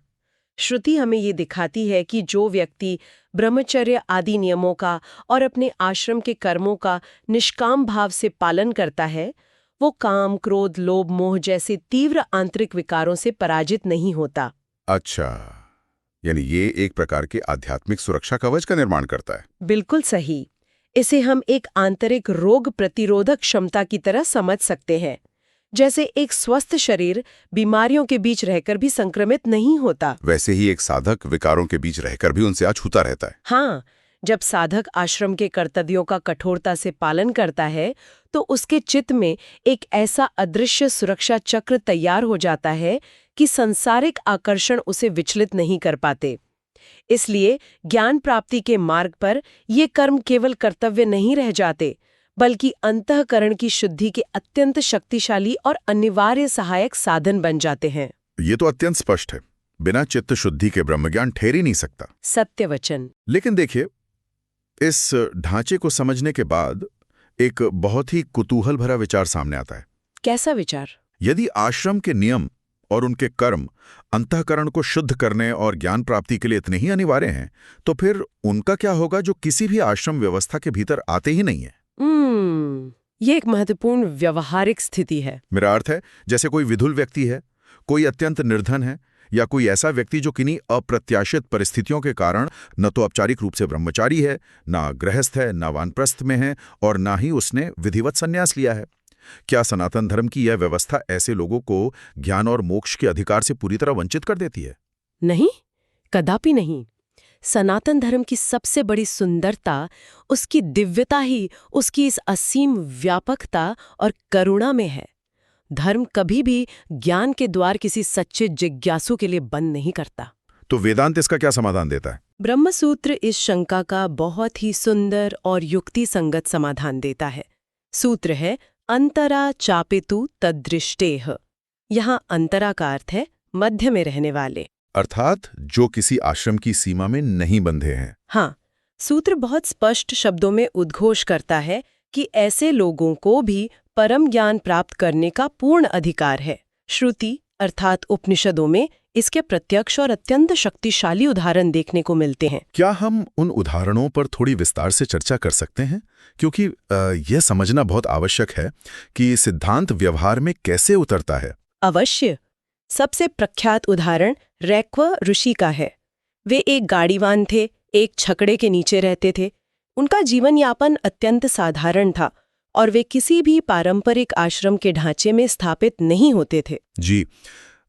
श्रुति हमें ये दिखाती है कि जो व्यक्ति ब्रह्मचर्य आदि नियमों का और अपने आश्रम के कर्मों का निष्काम भाव से पालन करता है, वो काम, क्रोध, लोभ, मोह जैसे तीव्र आंतरिक विकारों से पराजित नहीं होता। अच्छा, यानी ये एक प्रकार के आध्यात्मिक सुरक्षा कवच का निर्माण करता है। बिल्कुल सही। इसे हम एक आंतरिक रोग प्रतिरोधक क्षमता की तरह समझ सकते हैं। जैसे एक स्वस्थ शरीर बीमारियों के बीच रहकर भी संक्रमित नहीं होता, वैसे ही एक साधक विकारों के बीच रहकर भी उनसे अछूता रहता है। हाँ, जब साधक आश्रम के कर्तव्यों का कठोरता से पालन करता है तो उसके चित्त में एक ऐसा अदृश्य सुरक्षा चक्र तैयार हो जाता है कि संसारिक आकर्षण उसे विचलित नहीं कर पाते। इसलिए ज्ञान प्राप्ति के मार्ग पर ये कर्म केवल कर्तव्य नहीं रह जाते, बल्कि अंतःकरण की शुद्धि के अत्यंत शक्तिशाली और अनिवार्य सहायक साधन बन जाते हैं। ये तो अत्यंत स्पष्ट है। बिना चित्त शुद्धि के ब्रह्मज्ञान ठहर ही नहीं सकता। सत्य वचन। लेकिन देखिए, इस ढांचे को समझने के बाद एक बहुत ही कुतूहल भरा विचार सामने आता है। कैसा विचार? यदि आश्रम के नियम और उनके कर्म अंतःकरण को शुद्ध करने और ज्ञान प्राप्ति के लिए इतने ही अनिवार्य हैं, तो फिर उनका क्या होगा जो किसी भी आश्रम व्यवस्था के भीतर आते ही नहीं है? ये एक महत्वपूर्ण व्यवहारिक स्थिति है। मेरा अर्थ है, जैसे कोई विधुल व्यक्ति है, कोई अत्यंत निर्धन है, या कोई ऐसा व्यक्ति जो किन्हीं अप्रत्याशित परिस्थितियों के कारण न तो औपचारिक रूप से ब्रह्मचारी है, ना गृहस्थ है, ना वानप्रस्थ में है, और ना ही उसने विधिवत संन्यास लिया है। क्या सनातन धर्म की यह व्यवस्था ऐसे लोगों को ज्ञान और मोक्ष के अधिकार से पूरी तरह वंचित कर देती है? नहीं, कदापि नहीं। सनातन धर्म की सबसे बड़ी सुंदरता उसकी दिव्यता ही उसकी इस असीम व्यापकता और करुणा में है। धर्म कभी भी ज्ञान के द्वार किसी सच्चे जिज्ञासु के लिए बंद नहीं करता। तो वेदांत इसका क्या समाधान देता है? ब्रह्मसूत्र इस शंका का बहुत ही सुंदर और युक्ति संगत समाधान देता है। सूत्र है अंतरा चापितु तदृष्टेह। यहाँ अंतरा का अर्थ है मध्य में रहने वाले, अर्थात जो किसी आश्रम की सीमा में नहीं बंधे हैं। हाँ, सूत्र बहुत स्पष्ट शब्दों में उद्घोष करता है कि ऐसे लोगों को भी परम ज्ञान प्राप्त करने का पूर्ण अधिकार है। श्रुति अर्थात उपनिषदों में इसके प्रत्यक्ष और अत्यंत शक्तिशाली उदाहरण देखने को मिलते हैं। क्या हम उन उदाहरणों पर थोड़ी विस्तार से चर्चा कर सकते हैं? क्योंकि यह समझना बहुत आवश्यक है कि सिद्धांत व्यवहार में कैसे उतरता है। अवश्य। सबसे प्रख्यात उदाहरण रैक्व ऋषि का है। वे एक गाड़ीवान थे, एक छकड़े के नीचे रहते थे। उनका जीवन यापन अत्यंत साधारण था और वे किसी भी पारंपरिक आश्रम के ढांचे में स्थापित नहीं होते थे। जी,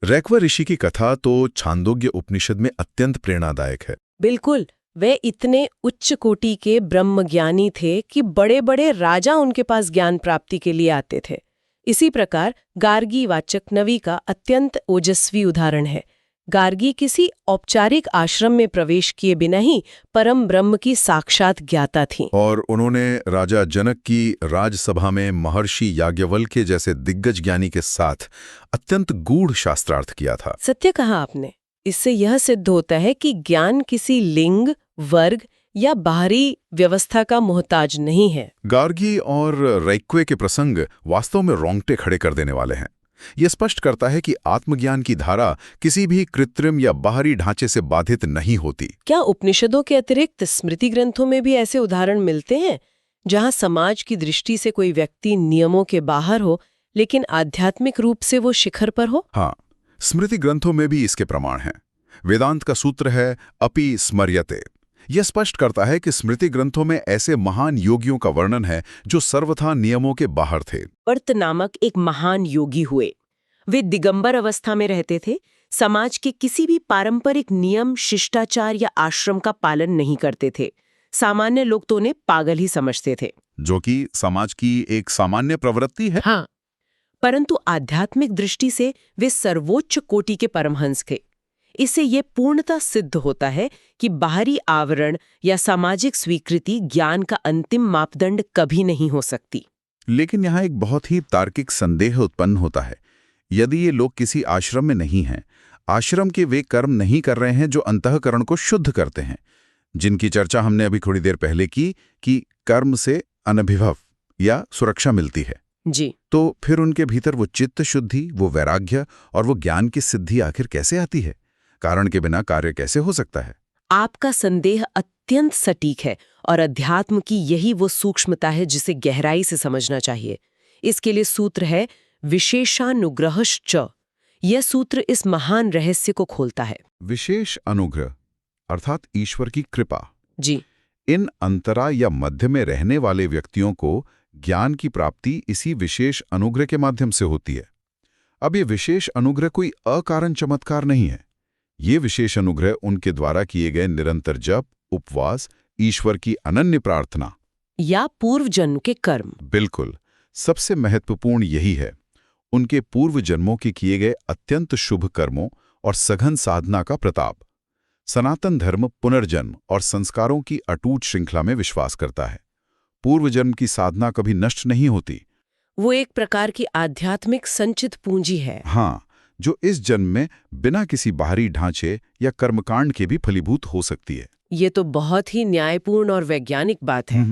रैक्व ऋषि की कथा तो छांदोग्य उपनिषद में अत्यंत प्रेरणादायक है। बिल्कुल, वे इतने उच्च कोटि के ब्रह्मज्ञानी थे कि बड़े बड़े राजा उनके पास ज्ञान प्राप्ति के लिए आते थे। इसी प्रकार गार्गी वाचक नवी का अत्यंत ओजस्वी उदाहरण है। गार्गी किसी औपचारिक आश्रम में प्रवेश किए बिना ही परम ब्रह्म की साक्षात ज्ञाता थीं। और उन्होंने राजा जनक की राजसभा में महर्षि याज्ञवल्क्य जैसे दिग्गज ज्ञानी के साथ अत्यंत गूढ़ शास्त्रार्थ किया था। सत्य कहा आपने। इससे यह सिद्ध होता है कि ज्ञान किसी लिंग, वर्ग या बाहरी व्यवस्था का मोहताज नहीं है। गार्गी और रैक्वे के प्रसंग वास्तव में रोंगटे खड़े कर देने वाले हैं। यह स्पष्ट करता है कि आत्मज्ञान की धारा किसी भी कृत्रिम या बाहरी ढांचे से बाधित नहीं होती। क्या उपनिषदों के अतिरिक्त स्मृति ग्रंथों में भी ऐसे उदाहरण मिलते हैं जहां समाज की दृष्टि से कोई व्यक्ति नियमों के बाहर हो लेकिन आध्यात्मिक रूप से वो शिखर पर हो? हाँ, स्मृति ग्रंथों में भी इसके प्रमाण हैं। वेदांत का सूत्र है अपि स्मर्यते। यह स्पष्ट करता है कि स्मृति ग्रंथों में ऐसे महान योगियों का वर्णन है जो सर्वथा नियमों के बाहर थे। वर्त नामक एक महान योगी हुए। वे दिगंबर अवस्था में रहते थे, समाज के किसी भी पारंपरिक नियम, शिष्टाचार या आश्रम का पालन नहीं करते थे। सामान्य लोग तो उन्हें पागल ही समझते थे, जो कि समाज की एक सामान्य प्रवृत्ति है। हाँ, परंतु आध्यात्मिक दृष्टि से वे सर्वोच्च कोटि के परमहंस थे। इससे ये पूर्णतः सिद्ध होता है कि बाहरी आवरण या सामाजिक स्वीकृति ज्ञान का अंतिम मापदंड कभी नहीं हो सकती। लेकिन यहाँ एक बहुत ही तार्किक संदेह उत्पन्न होता है। यदि ये लोग किसी आश्रम में नहीं हैं, आश्रम के वे कर्म नहीं कर रहे हैं जो अंतःकरण को शुद्ध करते हैं, जिनकी चर्चा हमने अभी थोड़ी देर पहले की कि कर्म से अनभिभव या सुरक्षा मिलती है जी, तो फिर उनके भीतर वो चित्त शुद्धि, वो वैराग्य और वो ज्ञान की सिद्धि आखिर कैसे आती है? कारण के बिना कार्य कैसे हो सकता है? आपका संदेह अत्यंत सटीक है और अध्यात्म की यही वो सूक्ष्मता है जिसे गहराई से समझना चाहिए। इसके लिए सूत्र है विशेषानुग्रहश्च। यह सूत्र इस महान रहस्य को खोलता है। विशेष अनुग्रह अर्थात ईश्वर की कृपा। जी, इन अंतरा या मध्य में रहने वाले व्यक्तियों को ज्ञान की प्राप्ति इसी विशेष अनुग्रह के माध्यम से होती है। अब ये विशेष अनुग्रह कोई अकारण चमत्कार नहीं है। ये विशेष अनुग्रह उनके द्वारा किए गए निरंतर जप, उपवास, ईश्वर की अनन्य प्रार्थना या पूर्व जन्म के कर्म। बिल्कुल, सबसे महत्वपूर्ण यही है। उनके पूर्व जन्मों के किए गए अत्यंत शुभ कर्मों और सघन साधना का प्रताप। सनातन धर्म पुनर्जन्म और संस्कारों की अटूट श्रृंखला में विश्वास करता है। पूर्व जन्म की साधना कभी नष्ट नहीं होती। वो एक प्रकार की आध्यात्मिक संचित पूंजी है। हाँ, जो इस जन्म में बिना किसी बाहरी ढांचे या कर्मकांड के भी फलीभूत हो सकती है। ये तो बहुत ही न्यायपूर्ण और वैज्ञानिक बात है।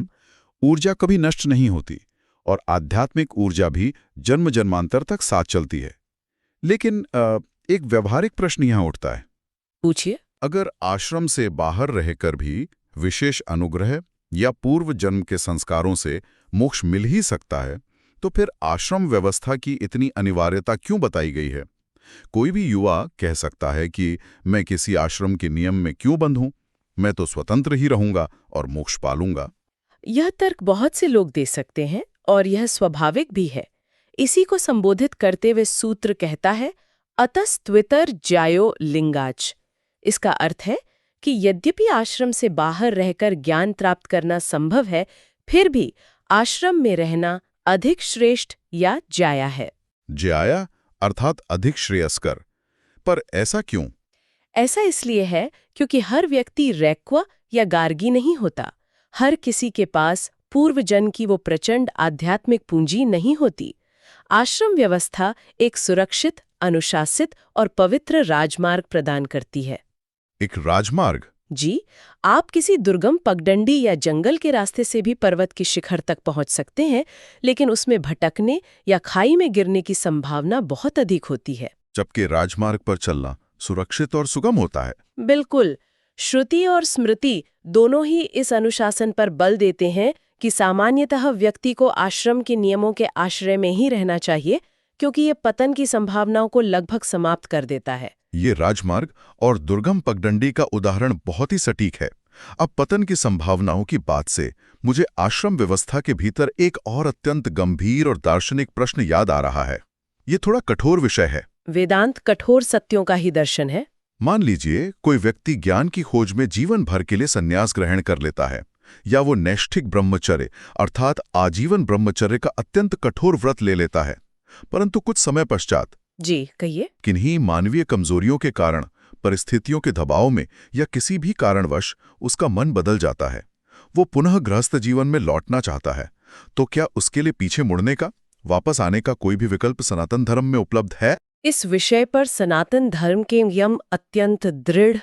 ऊर्जा कभी नष्ट नहीं होती और आध्यात्मिक ऊर्जा भी जन्म जन्मांतर तक साथ चलती है। लेकिन एक व्यवहारिक प्रश्न यहाँ उठता है। पूछिए। अगर आश्रम से बाहर रहकर भी विशेष अनुग्रह या पूर्व जन्म के संस्कारों से मोक्ष मिल ही सकता है, तो फिर आश्रम व्यवस्था की इतनी अनिवार्यता क्यों बताई गई है? कोई भी युवा कह सकता है कि मैं किसी आश्रम के नियम में क्यों बंध हूं, मैं तो स्वतंत्र ही रहूंगा और मोक्ष पालूंगा। यह तर्क बहुत से लोग दे सकते हैं और यह स्वाभाविक भी है। इसी को संबोधित करते हुए सूत्र कहता है, अतस्त्वितर ज्यायो लिंगाच। इसका अर्थ है कि यद्यपि आश्रम से बाहर रहकर ज्ञान प्राप्त करना संभव है, फिर भी आश्रम में रहना अधिक श्रेष्ठ या ज्याया है। ज्याया अर्थात अधिक श्रेयस्कर। पर ऐसा क्यों? ऐसा इसलिए है क्योंकि हर व्यक्ति रैक्व या गार्गी नहीं होता। हर किसी के पास पूर्व जन्म की वो प्रचंड आध्यात्मिक पूंजी नहीं होती। आश्रम व्यवस्था एक सुरक्षित, अनुशासित और पवित्र राजमार्ग प्रदान करती है। एक राजमार्ग? जी, आप किसी दुर्गम पगडंडी या जंगल के रास्ते से भी पर्वत की शिखर तक पहुंच सकते हैं, लेकिन उसमें भटकने या खाई में गिरने की संभावना बहुत अधिक होती है। जबकि राजमार्ग पर चलना सुरक्षित और सुगम होता है। बिल्कुल। श्रुति और स्मृति दोनों ही इस अनुशासन पर बल देते हैं कि सामान्यतः व्यक्ति को आश्रम के नियमों के आश्रय में ही रहना चाहिए, क्योंकि ये पतन की संभावनाओं को लगभग समाप्त कर देता है। ये राजमार्ग और दुर्गम पगडंडी का उदाहरण बहुत ही सटीक है। अब पतन की संभावनाओं की बात से मुझे आश्रम व्यवस्था के भीतर एक और अत्यंत गंभीर और दार्शनिक प्रश्न याद आ रहा है। ये थोड़ा कठोर विषय है। वेदांत कठोर सत्यों का ही दर्शन है। मान लीजिए कोई व्यक्ति ज्ञान की खोज में जीवन भर के लिए संन्यास ग्रहण कर लेता है, या वो नैष्ठिक ब्रह्मचर्य अर्थात आजीवन ब्रह्मचर्य का अत्यंत कठोर व्रत ले लेता है, परंतु कुछ समय पश्चात जी कहिए। किन्हीं मानवीय कमजोरियों के कारण, परिस्थितियों के दबाव में या किसी भी कारणवश उसका मन बदल जाता है, वो पुनः गृहस्थ जीवन में लौटना चाहता है, तो क्या उसके लिए पीछे मुड़ने का, वापस आने का कोई भी विकल्प सनातन धर्म में उपलब्ध है? इस विषय पर सनातन धर्म के नियम अत्यंत दृढ़,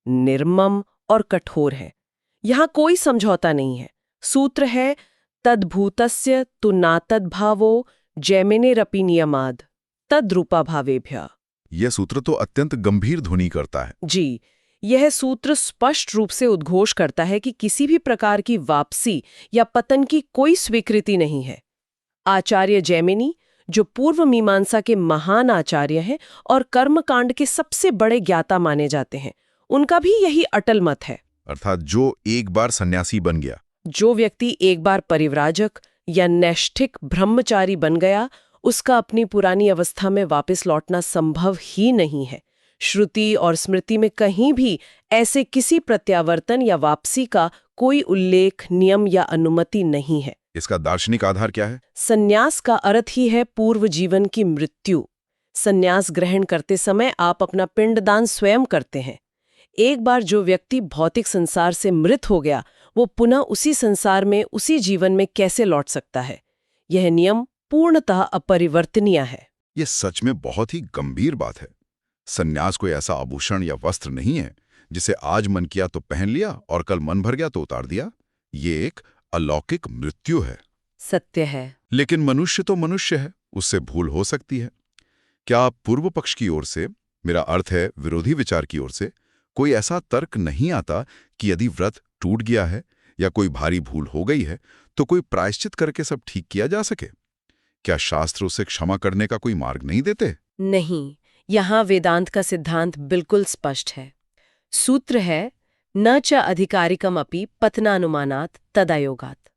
निर्मम और कठोर है। यहाँ कोई समझौता नहीं है। सूत्र है, तद्भूतस्य तु नातद्भावो जैमिनेरपि नियमाद तद्रूपाभावेभ्य। यह सूत्र तो अत्यंत गंभीर ध्वनि करता है। जी, यह सूत्र स्पष्ट रूप से उद्घोष करता है कि किसी भी प्रकार की वापसी या पतन की कोई स्वीकृति नहीं है। आचार्य जैमिनी, जो पूर्व मीमांसा के महान आचार्य हैं और कर्मकांड के सबसे बड़े ज्ञाता माने जाते हैं, उनका भी यही अटल मत है। अर्थात जो एक बार सन्यासी बन गया, जो व्यक्ति एक बार परिव्राजक या नैष्ठिक ब्रह्मचारी बन गया, उसका अपनी पुरानी अवस्था में वापस लौटना संभव ही नहीं है। श्रुति और स्मृति में कहीं भी ऐसे किसी प्रत्यावर्तन या वापसी का कोई उल्लेख, नियम या अनुमति नहीं है। इसका दार्शनिक आधार क्या है? संन्यास का अर्थ ही है पूर्व जीवन की मृत्यु। संन्यास ग्रहण करते समय आप अपना पिंडदान स्वयं करते हैं। एक बार जो व्यक्ति भौतिक संसार से मृत हो गया, वो पुनः उसी संसार में, उसी जीवन में कैसे लौट सकता है? यह नियम पूर्णतः अपरिवर्तनीय है। यह सच में बहुत ही गंभीर बात है। संन्यास कोई ऐसा आभूषण या वस्त्र नहीं है जिसे आज मन किया तो पहन लिया और कल मन भर गया तो उतार दिया। ये एक अलौकिक मृत्यु है। सत्य है। लेकिन मनुष्य तो मनुष्य है, उससे भूल हो सकती है। क्या पूर्व पक्ष की ओर से, मेरा अर्थ है विरोधी विचार की ओर से, कोई ऐसा तर्क नहीं आता कि यदि व्रत टूट गया है या कोई भारी भूल हो गई है तो कोई प्रायश्चित करके सब ठीक किया जा सके? क्या शास्त्र उसे क्षमा करने का कोई मार्ग नहीं देते? नहीं, यहाँ वेदांत का सिद्धांत बिल्कुल स्पष्ट है। सूत्र है, न च अधिकारिकम अपि पतनानुमानात् तदायोगात्।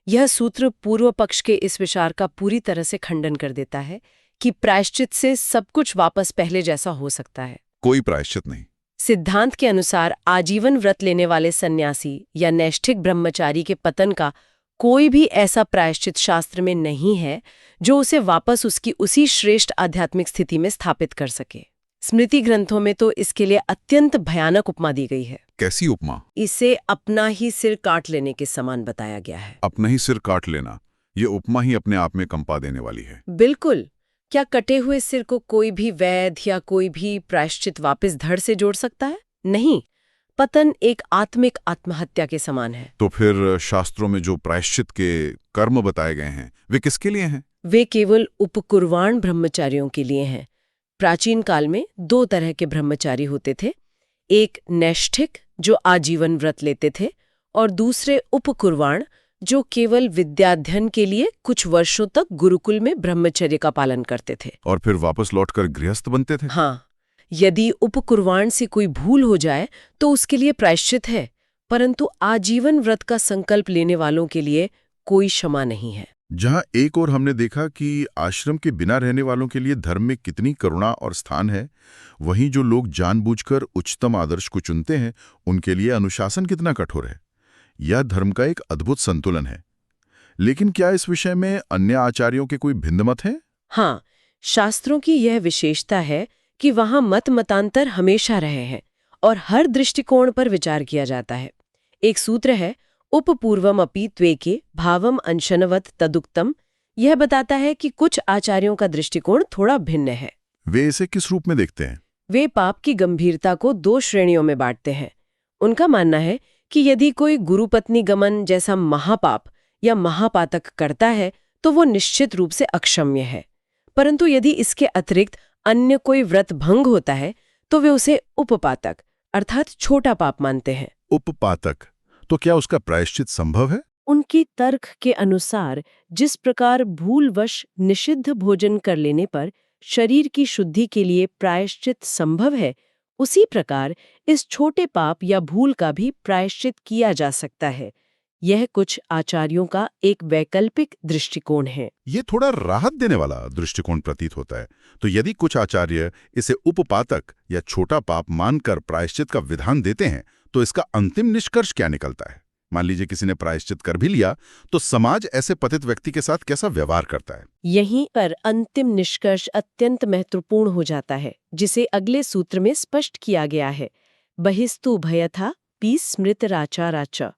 यह सूत्र पूर्व पक्ष के इस विचार का पूरी तरह से खंडन कर देता है कि प्रायश्चित से सब कुछ वापस पहले जैसा हो सकता है। कोई प्रायश्चित नहीं। सिद्धांत के अनुसार आजीवन व्रत लेने वाले सन्यासी या नैष्ठिक ब्रह्मचारी के पतन का कोई भी ऐसा प्रायश्चित शास्त्र में नहीं है जो उसे वापस उसकी उसी श्रेष्ठ आध्यात्मिक स्थिति में स्थापित कर सके। स्मृति ग्रंथों में तो इसके लिए अत्यंत भयानक उपमा दी गई है। कैसी उपमा? इसे अपना ही सिर काट लेने के समान बताया गया है। अपना ही सिर काट लेना, ये उपमा ही अपने आप में कंपा देने वाली है। बिल्कुल। क्या कटे हुए सिर को कोई भी वैद्य या कोई भी प्रायश्चित वापस धड़ से जोड़ सकता है? नहीं। पतन एक आत्मिक आत्महत्या के समान है। तो फिर शास्त्रों में जो प्रायश्चित के कर्म बताए गए हैं वे किसके लिए हैं? वे केवल उपकुर्वाण ब्रह्मचारियों के लिए हैं। प्राचीन काल में 2 तरह के ब्रह्मचारी होते थे, एक नैष्ठिक जो आजीवन व्रत लेते थे और दूसरे उपकुर्वाण जो केवल विद्याध्ययन के लिए कुछ वर्षों तक गुरुकुल में ब्रह्मचर्य का पालन करते थे। और फिर वापस लौटकर गृहस्थ बनते थे। हाँ, यदि उपकुर्वाण से कोई भूल हो जाए तो उसके लिए प्रायश्चित है, परंतु आजीवन व्रत का संकल्प लेने वालों के लिए कोई क्षमा नहीं है। जहां एक और हमने देखा कि आश्रम के बिना रहने वालों के लिए धर्म में कितनी करुणा और स्थान है, वहीं जो लोग जानबूझकर उच्चतम आदर्श को चुनते हैं उनके लिए अनुशासन कितना कठोर है। यह धर्म का एक अद्भुत संतुलन है। लेकिन क्या इस विषय में अन्य आचार्यों के कोई भिन्न मत हैं? हाँ, शास्त्रों की यह विशेषता है कि वहां मतांतर हमेशा रहे हैं और हर दृष्टिकोण पर विचार किया जाता है। एक सूत्र है, उपपूर्वमपि त्वेके भावम अंशनवत तदुक्तम। यह बताता है कि कुछ आचार्यों का दृष्टिकोण थोड़ा भिन्न है। वे इसे किस रूप में देखते हैं? वे पाप की गंभीरता को 2 श्रेणियों में बांटते हैं। उनका मानना है कि यदि कोई गुरुपत्नी गमन जैसा महापाप या महापातक करता है तो वो निश्चित रूप से अक्षम्य है, परंतु यदि इसके अतिरिक्त अन्य कोई व्रत भंग होता है तो वे उसे उपपातक अर्थात छोटा पाप मानते हैं। उपपातक, तो क्या उसका प्रायश्चित संभव है? उनकी तर्क के अनुसार जिस प्रकार भूलवश निषिद्ध भोजन कर लेने पर शरीर की शुद्धि के लिए प्रायश्चित संभव है, उसी प्रकार इस छोटे पाप या भूल का भी प्रायश्चित किया जा सकता है। यह कुछ आचार्यों का एक वैकल्पिक दृष्टिकोण है। ये थोड़ा राहत देने वाला दृष्टिकोण प्रतीत होता है। तो यदि कुछ आचार्य इसे उपपातक या छोटा पाप मानकर प्रायश्चित का विधान देते हैं तो इसका अंतिम निष्कर्ष क्या निकलता है? मान लीजिए किसी ने प्रायश्चित कर भी लिया तो समाज ऐसे पतित व्यक्ति के साथ कैसा व्यवहार करता है? यहीं पर अंतिम निष्कर्ष अत्यंत महत्वपूर्ण हो जाता है, जिसे अगले सूत्र में स्पष्ट किया गया है। बहिस्तु भयथा पी स्मृतराचा।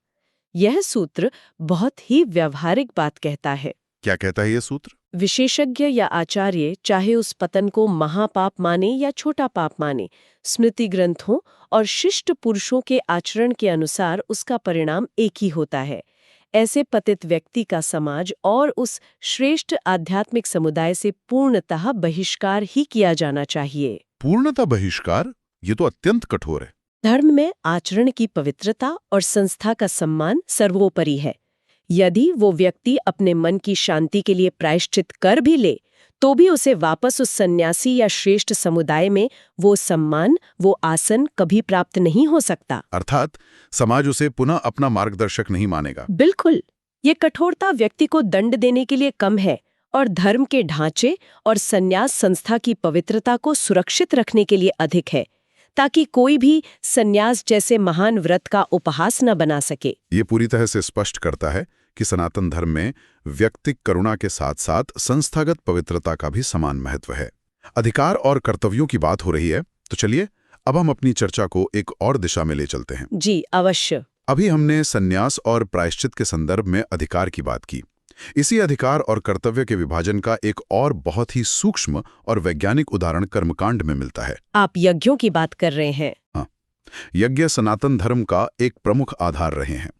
यह सूत्र बहुत ही व्यावहारिक बात कहता है। क्या कहता है यह सूत्र? विशेषज्ञ या आचार्य चाहे उस पतन को महापाप माने या छोटा पाप माने, स्मृति ग्रंथों और शिष्ट पुरुषों के आचरण के अनुसार उसका परिणाम एक ही होता है। ऐसे पतित व्यक्ति का समाज और उस श्रेष्ठ आध्यात्मिक समुदाय से पूर्णतः बहिष्कार ही किया जाना चाहिए। पूर्णतः बहिष्कार? ये तो अत्यंत कठोर है। धर्म में आचरण की पवित्रता और संस्था का सम्मान सर्वोपरि है। यदि वो व्यक्ति अपने मन की शांति के लिए प्रायश्चित कर भी ले तो भी उसे वापस उस सन्यासी या श्रेष्ठ समुदाय में वो सम्मान, वो आसन कभी प्राप्त नहीं हो सकता। अर्थात समाज उसे पुनः अपना मार्गदर्शक नहीं मानेगा। बिल्कुल। ये कठोरता व्यक्ति को दंड देने के लिए कम है और धर्म के ढांचे और सन्यास संस्था की पवित्रता को सुरक्षित रखने के लिए अधिक है, ताकि कोई भी सन्यास जैसे महान व्रत का उपहास न बना सके। ये पूरी तरह से स्पष्ट करता है कि सनातन धर्म में व्यक्तिक करुणा के साथ साथ संस्थागत पवित्रता का भी समान महत्व है। अधिकार और कर्तव्यों की बात हो रही है, तो चलिए अब हम अपनी चर्चा को एक और दिशा में ले चलते हैं। जी अवश्य। अभी हमने संन्यास और प्रायश्चित के संदर्भ में अधिकार की बात की। इसी अधिकार और कर्तव्य के विभाजन का एक और बहुत ही सूक्ष्म और वैज्ञानिक उदाहरण कर्मकांड में मिलता है। आप यज्ञों की बात कर रहे हैं? हाँ, यज्ञ सनातन धर्म का एक प्रमुख आधार रहे हैं।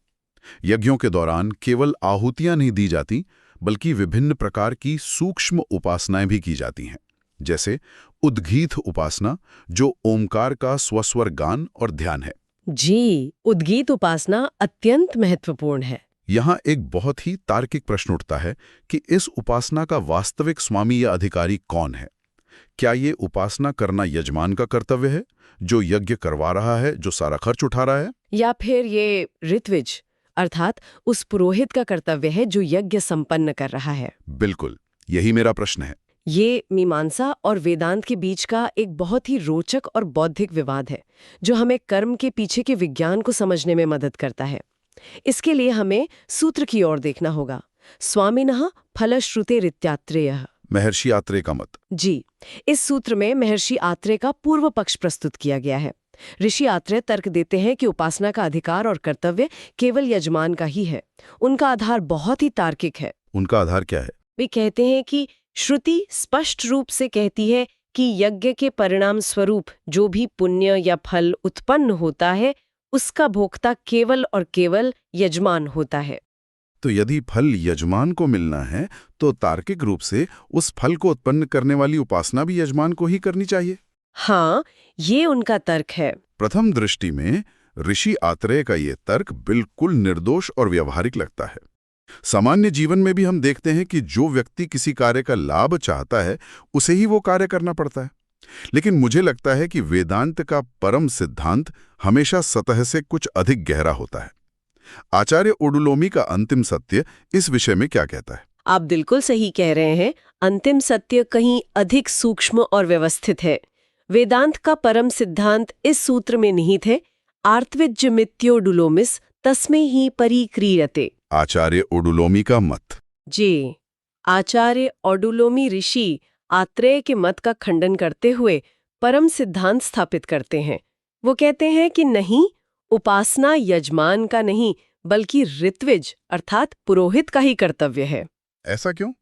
यज्ञों के दौरान केवल आहुतियां नहीं दी जाती, बल्कि विभिन्न प्रकार की सूक्ष्म उपासनाएं भी की जाती हैं, जैसे उद्गीत उपासना, जो ओमकार का स्वस्वर गान और ध्यान है। जी, उद्गीत उपासना अत्यंत महत्वपूर्ण है। यहाँ एक बहुत ही तार्किक प्रश्न उठता है कि इस उपासना का वास्तविक स्वामी या अधिकारी कौन है? क्या ये उपासना करना यजमान का कर्तव्य है, जो यज्ञ करवा रहा है, जो सारा खर्च उठा रहा है, या फिर ये ऋत्विज अर्थात उस पुरोहित का कर्तव्य है जो यज्ञ संपन्न कर रहा है? बिल्कुल, यही मेरा प्रश्न है। ये मीमांसा और वेदांत के बीच का एक बहुत ही रोचक और बौद्धिक विवाद है, जो हमें कर्म के पीछे के विज्ञान को समझने में मदद करता है। इसके लिए हमें सूत्र की ओर देखना होगा। स्वामिनः फलश्रुते रित्यात्रेयः। महर्षि आत्रेय का मत। जी, इस सूत्र में महर्षि आत्रेय का पूर्व पक्ष प्रस्तुत किया गया है। ऋषि आत्रेय तर्क देते हैं कि उपासना का अधिकार और कर्तव्य केवल यजमान का ही है। उनका आधार बहुत ही तार्किक है। उनका आधार क्या है? वे कहते हैं कि श्रुति स्पष्ट रूप से कहती है कि यज्ञ के परिणाम स्वरूप जो भी पुण्य या फल उत्पन्न होता है उसका भोक्ता केवल और केवल यजमान होता है। तो यदि फल यजमान को मिलना है तो तार्किक रूप से उस फल को उत्पन्न करने वाली उपासना भी यजमान को ही करनी चाहिए। हाँ, ये उनका तर्क है। प्रथम दृष्टि में ऋषि आत्रेय का ये तर्क बिल्कुल निर्दोष और व्यवहारिक लगता है। सामान्य जीवन में भी हम देखते हैं कि जो व्यक्ति किसी कार्य का लाभ चाहता है उसे ही वो कार्य करना पड़ता है। लेकिन मुझे लगता है कि वेदांत का परम सिद्धांत हमेशा सतह से कुछ अधिक गहरा होता है। आचार्य ओडुलोमी का अंतिम सत्य इस विषय में क्या कहता है? आप बिल्कुल सही कह रहे हैं। अंतिम सत्य कहीं अधिक सूक्ष्म और व्यवस्थित है। वेदांत का परम सिद्धांत इस सूत्र में निहित है, आर्तविज्यमित्योडुलोमिस तस्मै ही परिक्रियते। आचार्य ओडुलोमी का मत। जी, आचार्य ओडुलोमी ऋषि आत्रेय के मत का खंडन करते हुए परम सिद्धांत स्थापित करते हैं। वो कहते हैं कि नहीं, उपासना यजमान का नहीं बल्कि ऋत्विज अर्थात पुरोहित का ही कर्तव्य है। ऐसा क्यों,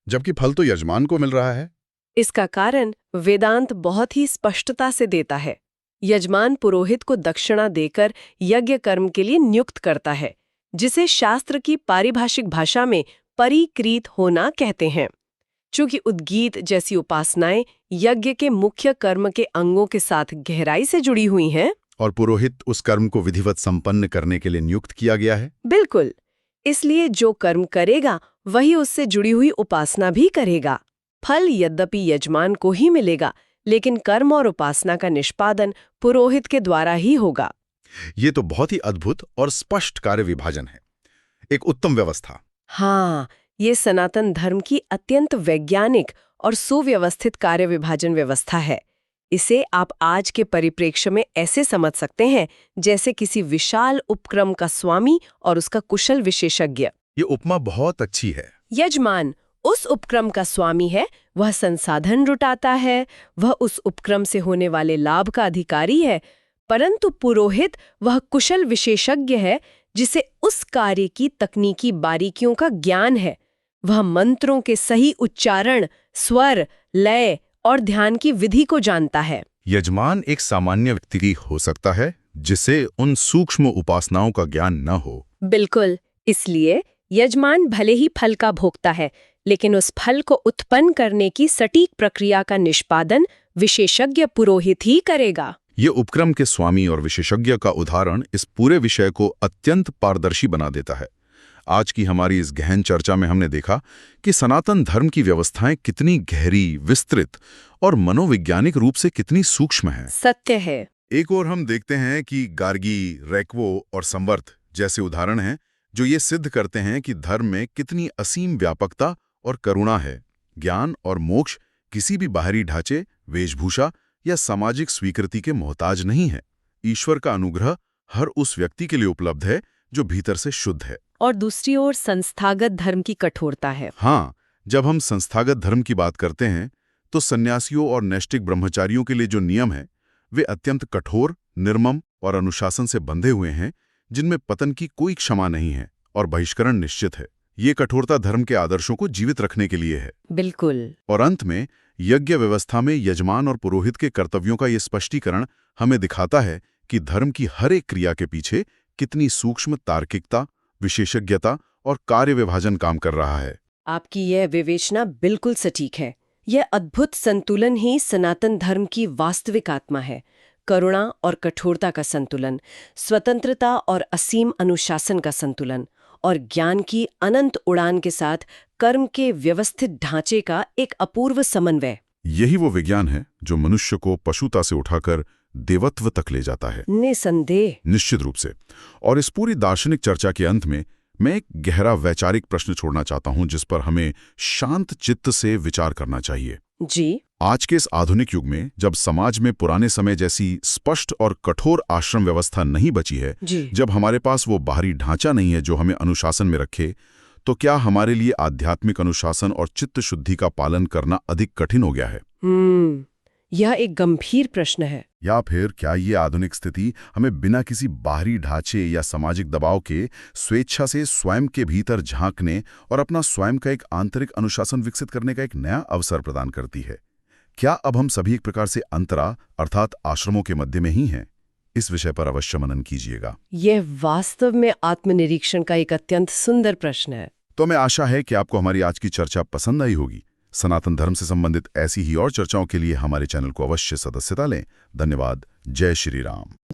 जबकि फल तो यजमान को मिल रहा है? इसका कारण वेदांत बहुत ही स्पष्टता से देता है। यजमान पुरोहित को दक्षिणा देकर यज्ञ कर्म के लिए नियुक्त करता है, जिसे शास्त्र की पारिभाषिक भाषा में परिक्रीत होना कहते हैं। चूंकि उद्गीत जैसी उपासनाएं यज्ञ के मुख्य कर्म के अंगों के साथ गहराई से जुड़ी हुई हैं, और पुरोहित उस कर्म को विधिवत संपन्न करने के लिए नियुक्त किया गया है। बिल्कुल, इसलिए जो कर्म करेगा वही उससे जुड़ी हुई उपासना भी करेगा। फल यद्यपि यजमान को ही मिलेगा, लेकिन कर्म और उपासना का निष्पादन पुरोहित के द्वारा ही होगा। ये तो बहुत ही अद्भुत और स्पष्ट कार्य विभाजन है, एक उत्तम व्यवस्था। हाँ, ये सनातन धर्म की अत्यंत वैज्ञानिक और सुव्यवस्थित कार्य विभाजन व्यवस्था है। इसे आप आज के परिप्रेक्ष्य में ऐसे समझ सकते हैं जैसे किसी विशाल उपक्रम का स्वामी और उसका कुशल विशेषज्ञ। ये उपमा बहुत अच्छी है। यजमान उस उपक्रम का स्वामी है, वह संसाधन जुटाता है, वह उस उपक्रम से होने वाले लाभ का अधिकारी है, परंतु पुरोहित वह कुशल विशेषज्ञ है जिसे उस कार्य की तकनीकी बारीकियों का ज्ञान है। वह मंत्रों के सही उच्चारण, स्वर, लय और ध्यान की विधि को जानता है। यजमान एक सामान्य व्यक्ति हो सकता है जिसे उन सूक्ष्म उपासनाओं का ज्ञान न हो। बिल्कुल, इसलिए यजमान भले ही फल का भोक्ता है, लेकिन उस फल को उत्पन्न करने की सटीक प्रक्रिया का निष्पादन विशेषज्ञ पुरोहित ही करेगा। ये उपक्रम के स्वामी और विशेषज्ञ का उदाहरण इस पूरे विषय को अत्यंत पारदर्शी बना देता है। आज की हमारी इस गहन चर्चा में हमने देखा कि सनातन धर्म की व्यवस्थाएं कितनी गहरी, विस्तृत और मनोवैज्ञानिक रूप से कितनी सूक्ष्म हैं। सत्य है। एक और हम देखते हैं कि गार्गी, रैक्वो और संवर्त जैसे उदाहरण हैं जो ये सिद्ध करते हैं कि धर्म में कितनी असीम व्यापकता और करुणा है। ज्ञान और मोक्ष किसी भी बाहरी ढांचे, वेशभूषा या सामाजिक स्वीकृति के मोहताज नहीं है। ईश्वर का अनुग्रह हर उस व्यक्ति के लिए उपलब्ध है जो भीतर से शुद्ध है। और दूसरी ओर संस्थागत धर्म की कठोरता है। हाँ, जब हम संस्थागत धर्म की बात करते हैं तो सन्यासियों और नैष्ठिक ब्रह्मचारियों के लिए जो नियम है वे अत्यंत कठोर, निर्मम और अनुशासन से बंधे हुए हैं, जिनमें पतन की कोई क्षमा नहीं है और बहिष्करण निश्चित है। ये कठोरता धर्म के आदर्शों को जीवित रखने के लिए है। बिल्कुल। और अंत में यज्ञ व्यवस्था में यजमान और पुरोहित के कर्तव्यों का ये स्पष्टीकरण हमें दिखाता है कि धर्म की हर एक क्रिया के पीछे कितनी सूक्ष्म तार्किकता, विशेषज्ञता और कार्य विभाजन काम कर रहा है। आपकी यह विवेचना बिल्कुल सटीक है। यह अद्भुत संतुलन ही सनातन धर्म की वास्तविक आत्मा है। करुणा और कठोरता का संतुलन, स्वतंत्रता और असीम अनुशासन का संतुलन, और ज्ञान की अनंत उड़ान के साथ कर्म के व्यवस्थित ढांचे का एक अपूर्व समन्वय। यही वो विज्ञान है जो मनुष्य को पशुता से उठाकर देवत्व तक ले जाता है। निसंदेह। निश्चित रूप से। और इस पूरी दार्शनिक चर्चा के अंत में मैं एक गहरा वैचारिक प्रश्न छोड़ना चाहता हूं जिस पर हमें शांत चित्त से विचार करना चाहिए। जी। आज के इस आधुनिक युग में जब समाज में पुराने समय जैसी स्पष्ट और कठोर आश्रम व्यवस्था नहीं बची है, जब हमारे पास वो बाहरी ढांचा नहीं है जो हमें अनुशासन में रखे, तो क्या हमारे लिए आध्यात्मिक अनुशासन और चित्त शुद्धि का पालन करना अधिक कठिन हो गया है? यह एक गंभीर प्रश्न है। या फिर क्या ये आधुनिक स्थिति हमें बिना किसी बाहरी ढांचे या सामाजिक दबाव के स्वेच्छा से स्वयं के भीतर झांकने और अपना स्वयं का एक आंतरिक अनुशासन विकसित करने का एक नया अवसर प्रदान करती है? क्या अब हम सभी एक प्रकार से अंतरा अर्थात आश्रमों के मध्य में ही हैं? इस विषय पर अवश्य मनन कीजिएगा। यह वास्तव में आत्मनिरीक्षण का एक अत्यंत सुंदर प्रश्न है। तो मैं आशा है कि आपको हमारी आज की चर्चा पसंद आई होगी। सनातन धर्म से संबंधित ऐसी ही और चर्चाओं के लिए हमारे चैनल को अवश्य सदस्यता लें। धन्यवाद। जय श्री राम।